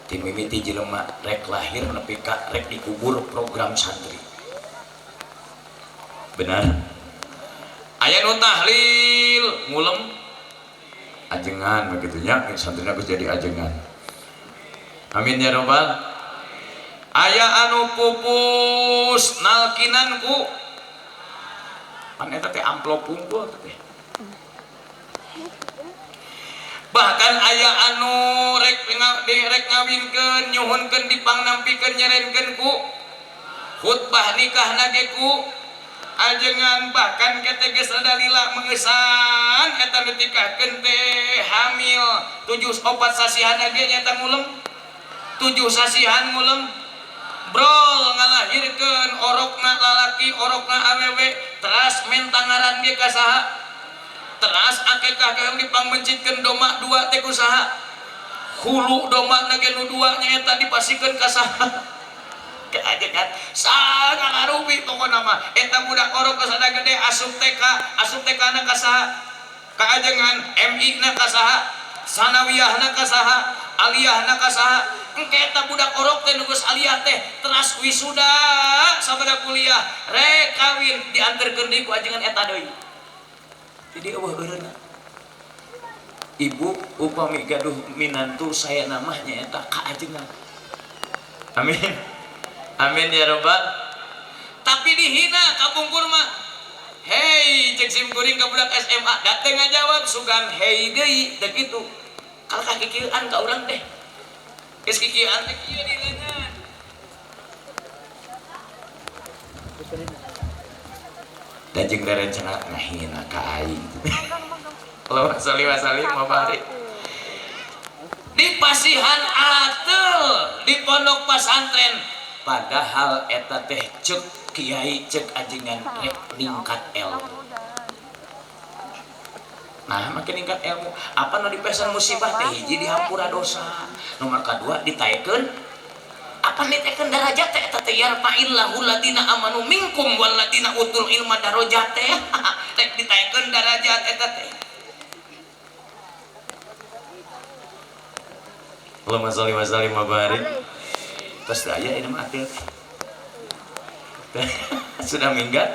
Timimiti jelema rek lahir nepi ka rek dikubur program santri. Benar? Aya nu tahlil ngulem ajengan begitunya santri nugus jadi ajengan. Amin ya Rabbal. Aya anu pupus nalkinanku pan eta teh amplop unggul teh. Bahkan aya anu rek ngawinkeun nyuhunkeun dipangnampikeun nyerenkeun ku khutbah nikahna ge ku ajengan bahkan kete geus dalila mengesan eta nikahkeun teh hamil 7 opat sasihan ge nyata ngulem 7 sasihan ngulem brol ngalahirkeun orokna lalaki orokna awewe teras mentangaran dia ka saha teras akekah keung dipangmencitkeun doma 2 teh ku saha hulu doma na ge nu 2 nyaeta dipasikeun ka saha keajengan sangat ngarupi pokona mah eta budak orok kasada gede asup TK na ka saha kaajengan MI na ka saha sanawiyah na ka saha aliyah na ka saha engke eta budak orok teh nugus aliyah teh teras wisuda sabada kuliah rek kawin dianterkeun deui ku ajengan eta deui. Jadi eueuh eureuna ibu upami gaduh minantu saya namanya eta kaajengan. Amin. Amin ya Rabbal. Tapi dihina kapungkur mah hei cek simkuring ka budak SMA dateng ngajawab sugan hei deui teh kitu kalkah kikieuan ka urang teh geus kikieuan teh kieu di leungeun da jeung rerencana ngahina ka aing Allahumma sholli wa sallim wa barik di pasihan ateul di pondok pesantren padahal eta teh cek kiai cek ajengan rek ningkat ilmu. Nah makin ningkat ilmu apa nu dipesan musibah teh hiji dihampura dosa nomor kedua ditaekeun apa ditaekeun darajat teh eta teh yarfa'illahu ladina amanu minkum wal ladina utul ilma darajat teh rek ditaekeun darajat eta teh. Allahumma sholli wa sallim wa barik. Terus aya ini mah atil sudah minggat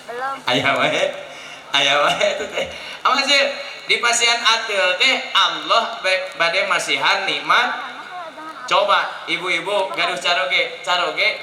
belum aya wae itu teh ama sih di pasian atil teh Allah bade masihan nikmat Coba ibu-ibu gaduh caroge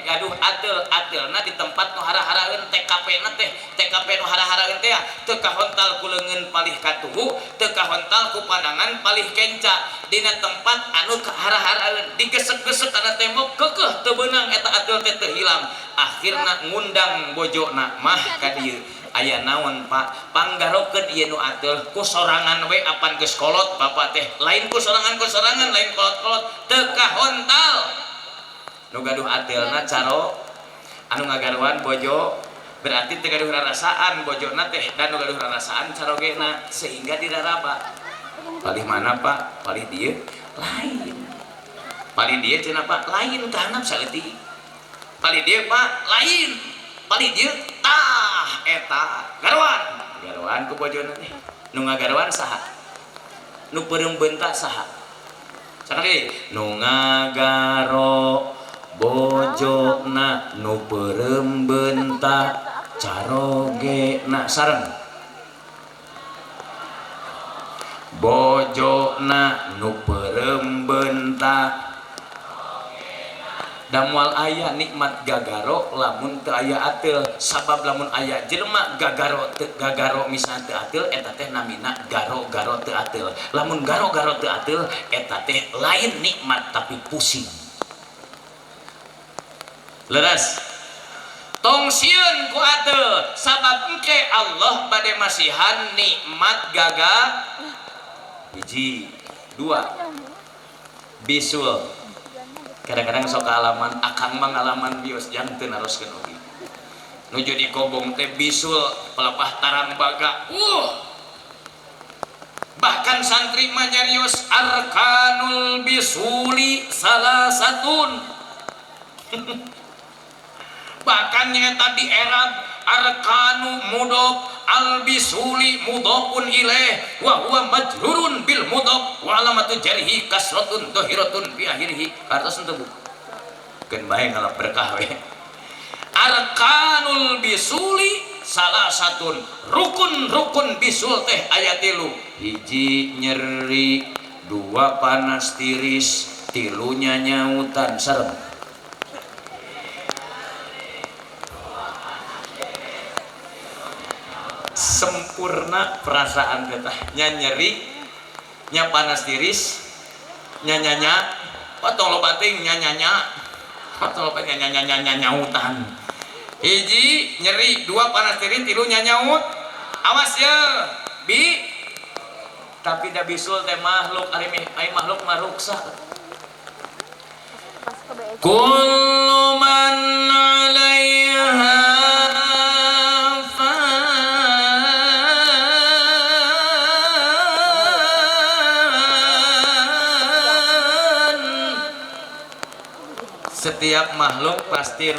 gaduh atel di tempat nu hara-haraeun TKP na teh TKP nu hara-haraeun teh teu kahontal ku leungeun palih katuhu teu kahontal ku pandangan palih kenca dina tempat anu hara-haraeun digesek-gesek kana tembok keukeuh teu beunang eta atel teh teu hilang akhirna ngundang bojona mah ka dieu aya naon Pak panggarokeun ieu nu atel ku sorangan we apan geus kolot Bapak teh lain ku sorangan lain kolot-kolot teu kahontal nu gaduh atelna caro anu ngagaruan bojo berarti teu gaduh rarasaan bojona teh dan nu gaduh rarasaan carogena sehingga diraraba palih mana Pak palih dieu lain palih dieu cenah Pak lain kahanap saleutik palih dieu Pak lain palih dieu tah eta garuan ku bojona teh nu ngagaruan saha nu peureum beunta saha sakali nu ngagaro bojona nu peureum beunta carogena sareng bojona nu peureum beunta da moal aya nikmat gagaro lamun teu aya ateul sabab lamun aya jelema gagaro misalna teu ateul eta teh namina garo teu ateul lamun garo teu ateul eta teh lain nikmat tapi pusing leres tong sieun ku ateul sabab engke Allah bade masihan nikmat gaga hiji dua bisul kadang-kadang sok alaman akang mah ngalaman bios jang teu naroskeun oge nuju di kobong teh bisul pelepah tarambaga bahkan santri mah nyarios arkanul bisuli salasatun bahkan nyata di erab arkanu mudhof al bisuli mudhofun ilaih wa huwa majrurun bil mudhof wa alamatu jarhi kasratun dhahiratun fi akhirih kartos teu bu keun bae ngalap berkah we arkanul bisuli salasatun rukun bisul teh aya 3 hiji nyeri 2 panas tiris 3 nyanyautan sareng sempurna perasaan kita nyeri nya panas tiris nyanya potong loba teh nyanya potong loba nyanyautan hiji nyeri 2 panas tiris 3 nyanyaut awas ya bi tapi da bisul teh makhluk ari makhluk maruksa kullu man 'alaiha setiap makhluk pasti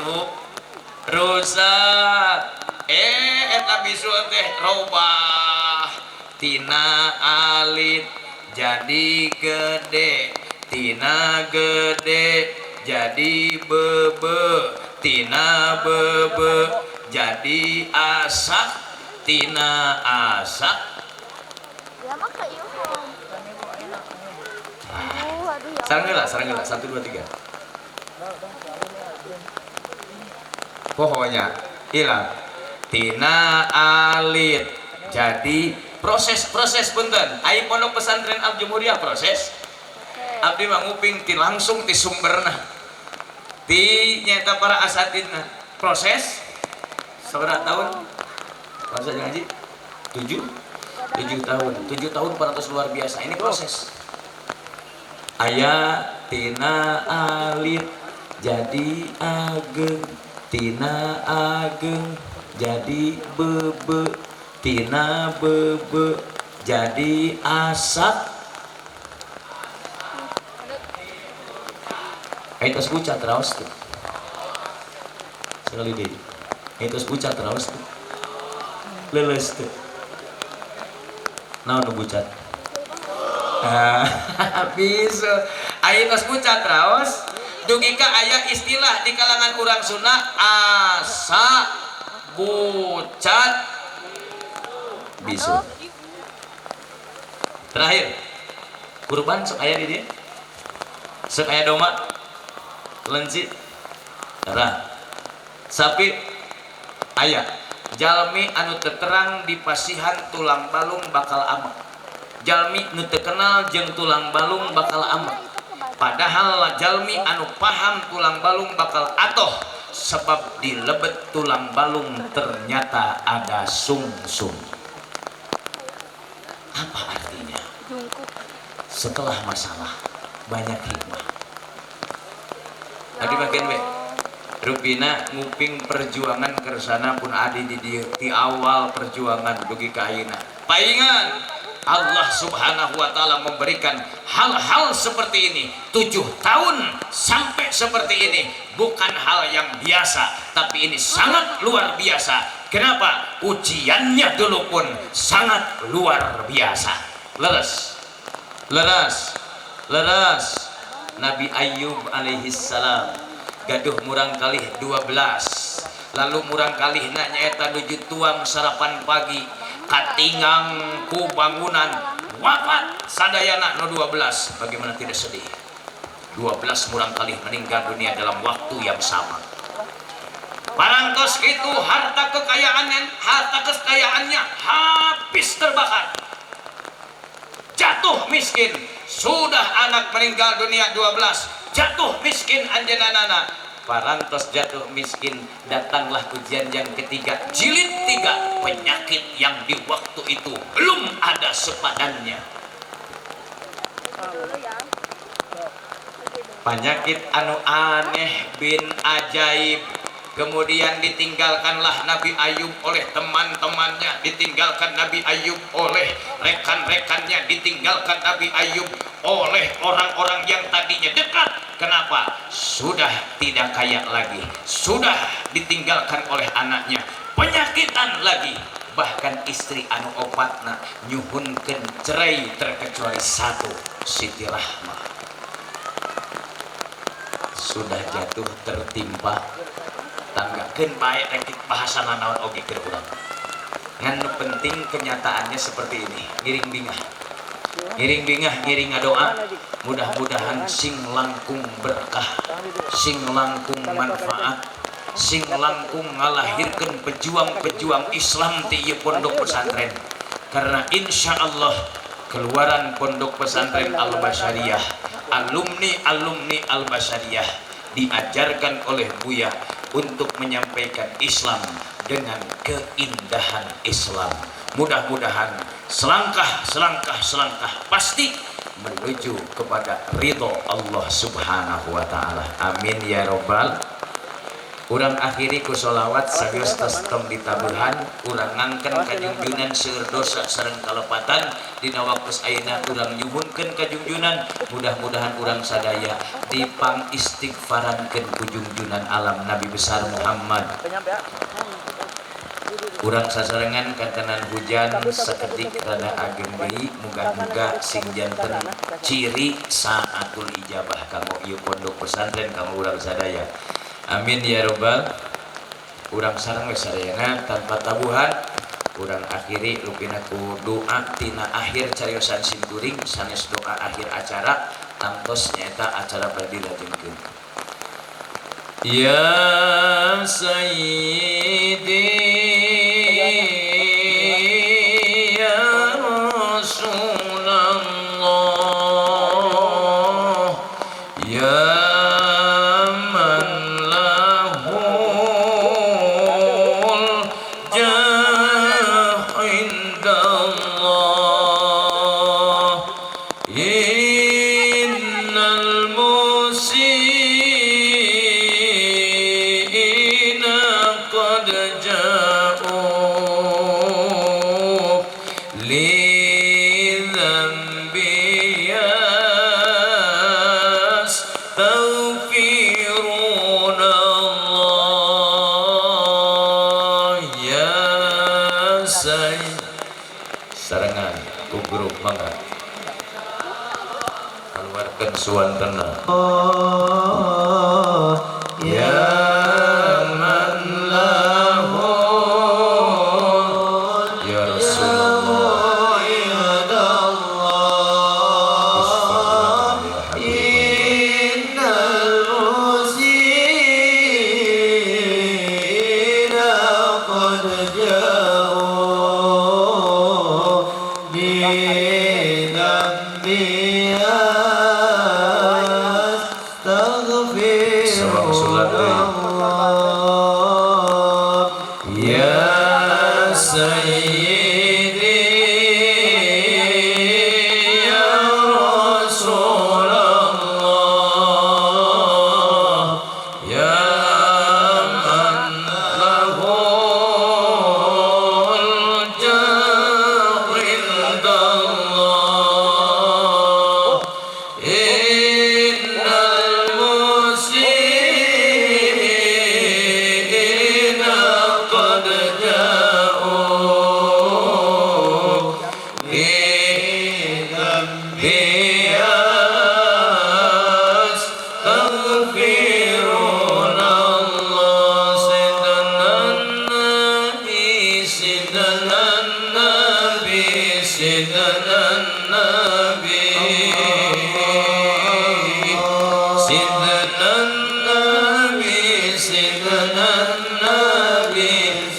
rusak eta bisul teh robah tina alit jadi gede tina gede jadi bebe tina bebe jadi asak tina asak sarang geula 1 2 3 pokoknya hilang tina alit jadi proses punten ai pondok pesantren Al Jumhuriyah proses abdi mah nguping ti langsung ti sumberna ti nyata para asatidna proses seberapa tahun proses ngaji 7 tahun 400 luar biasa ini proses aya tina alit jadi ageng tina ageng jadi bebe tina bebe jadi asap itu bucat raos tuh sekali deh itu bucat raos tuh leles tuh naon bucat bisa aya tos bucat raos dugi ka aya istilah di kalangan urang Sunda asa bucat bisu terakhir kurban sok aya di dia sekaya doma lenci tara sapi aya jalmi anu teu terang di pasihan tulang balung bakal amek jalmi nu teu kenal jeung tulang balung bakal amek padahal jalmi anu paham tulang balung bakal atoh sebab di lebet tulang balung ternyata ada sungsung. Apa artinya? Setelah masalah banyak hikmah. Adi bagian we. Rupina nguping perjuangan kersana pun adi di awal perjuangan dugi ka ayeuna. Paingan Allah Subhanahu wa taala memberikan hal-hal seperti ini 7 tahun sampai seperti ini bukan hal yang biasa tapi ini sangat luar biasa. Kenapa? Ujiannya dulu pun sangat luar biasa. Leres Nabi Ayub alaihi salam gaduh murang kalih 12 lalu murang kalih nyaeta nuju tuang sarapan pagi katingang ku bangunan wafat sadayana no 12. Bagaimana tidak sedih? 12 murang kali meninggal dunia dalam waktu yang sama. Parangtos itu harta kekayaannya habis terbakar. Jatuh miskin. Sudah anak meninggal dunia 12, jatuh miskin anjeunana. Parantos jatuh miskin, datanglah ujian yang ketiga, jilid 3, penyakit yang di waktu itu belum ada sepadannya. Penyakit anu aneh bin ajaib. Kemudian ditinggalkanlah Nabi Ayub oleh teman-temannya, ditinggalkan Nabi Ayub oleh rekan-rekannya, ditinggalkan Nabi Ayub oleh orang-orang yang tadinya dekat. Kenapa? Sudah tidak kaya lagi, sudah ditinggalkan oleh anaknya, penyakitan lagi, bahkan istri anu opatna nyuhunkeun cerai terkecuali satu, Siti Rahmah. Sudah jatuh tertimpa tanggakeun bae rek bahasa nanaon oge keur urang. Ngan penting kenyataannya seperti ini, ngiring bingah, ngiring ngadoa, mudah-mudahan sing langkung berkah, sing langkung manfaat, sing langkung ngalahirkeun pejuang-pejuang Islam ti ieu pondok pesantren. Karena insya Allah keluaran pondok pesantren Al-Basyariah, alumni Al-Basyariah diajarkan oleh Buya untuk menyampaikan Islam dengan keindahan Islam. Mudah-mudahan selangkah pasti menuju kepada ridho Allah Subhanahu wa taala. Amin ya robbal. Urang akhiri ku sholawat sageus tastom ditabuhan, urang ngangken kajungjunan seueur dosa sareng kalepatan dina waktos ayeuna urang nyuhunkeun kajungjunan, mudah-mudahan urang sadaya dipang istighfarankeun ku junjunan alam Nabi besar Muhammad. Urang sasarengan kantenan hujan sakedik rada ageng deui, muga-muga sing janten ciri saatul ijabah kanggo ieu pondok pesantren kanggo urang sadaya. Amin ya robbal. Urang sareng we sadayana tanpa tabuhan urang akhiri lupina ku doa tina akhir cariosan simkuring sanes doa akhir acara tangtos nyaeta acara badi lajengkeun. Ya Sayyidi ya Rasulullah ya suwantana ya man lahu ya Rasulullah ya Allah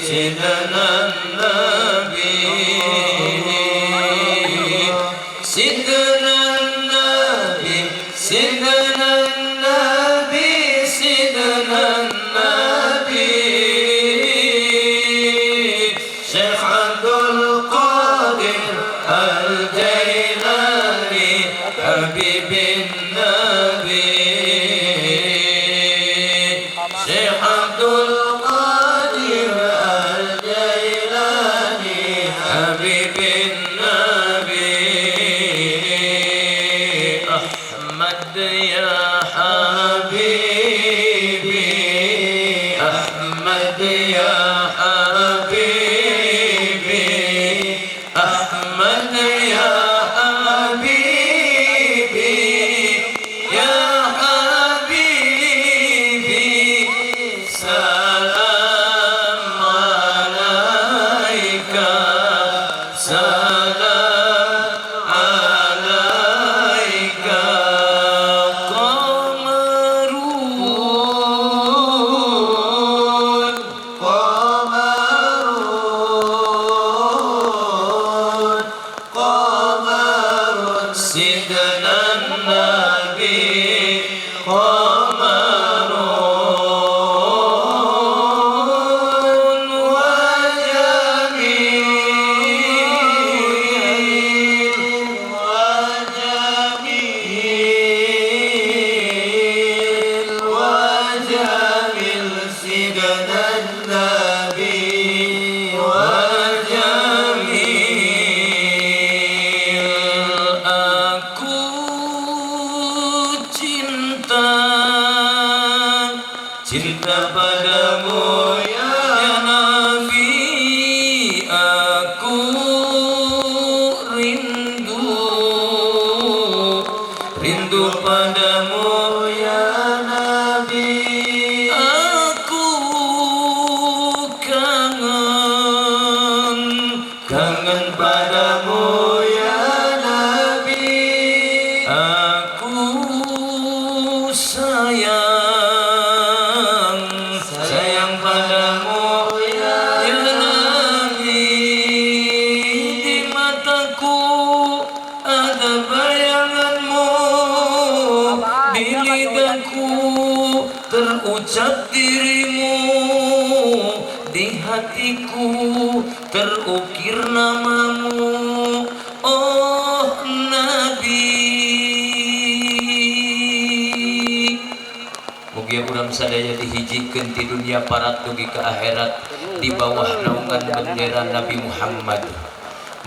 Sidana Nabi Sidana Nabi Sidana Nabi Sidana Nabi Syekh Abdul Qadir Al-Jailani Habibin Nabi Syekh Abdul Qadir Al-Jailani Habibin Nabi Ahmad ya Habibi Ahmad ya Habibi Ahmad ya Habibi ya Habibi salam alaika salam alaika qamarun qamarun qamarun sidna nabi qamarun wa jamil sidna nabi wa jamil aku cinta cinta padamu ya Nabi aku rindu rindu padamu ya Nabi aku kangen kangen padamu ya Nabi aku sayang sayang padamu ya Nabi di mataku ada bayanganmu di lidahku terucap dirimu di hatiku terukir namamu oh Nabi mugia urang sadaya dihijikeun ti dunia parat dugi ke akhirat di bawah naungan bendera Nabi Muhammad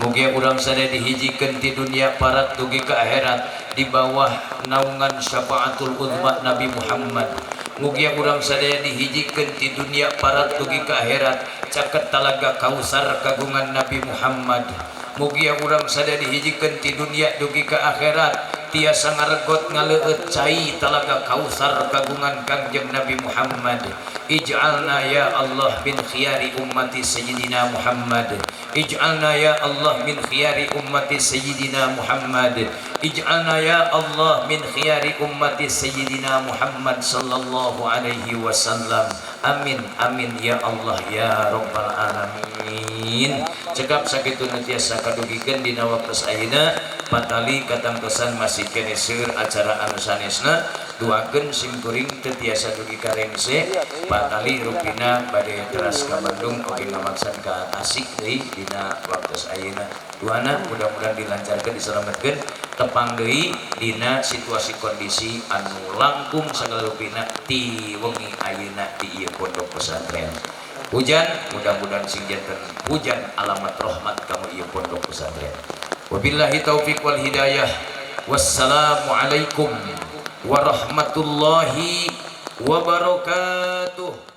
mugia urang sadaya dihijikeun ti dunia parat dugi ke akhirat di bawah naungan syafaatul uzma Nabi Muhammad mugia urang sadaya dihijikeun ti dunia parat dugi ka akhirat caket talaga kausar kagungan Nabi Muhammad mugia urang sadaya dihijikeun ti dunia dugi ka akhirat tiasa ngaregot ngaleueut cai talaga kausar kagungan Kangjeng Nabi Muhammad ij'alna ya Allah min khiyari ummati sayyidina Muhammad ij'alna ya Allah min khiyari ummati sayyidina Muhammad ij'alna ya Allah min khiyari ummati sayyidina Muhammad sallallahu alaihi wasallam amin amin ya Allah ya rabbal alamin cekap sakituna tiasa kadugikeun dina waktos ayeuna patali katangtosan masih kene seueur acara anu sanesna duakeun simkuring teu tiasa dugi ka Rengse patali rupina bade teras ka Bandung oge ngamaksan ka Tasik deui dina waktos ayeuna duana mudah-mudahan dilancarkeun diselametkeun tepang deui dina situasi kondisi anu langkung sagala rupina ti wengi ayeuna di ieu pondok pesantren hujan mudah-mudahan sing janten hujan alamat rahmat kamu ieu pondok pesantren wabillahi taufiq wal hidayah wassalamualaikum warahmatullahi wabarakatuh.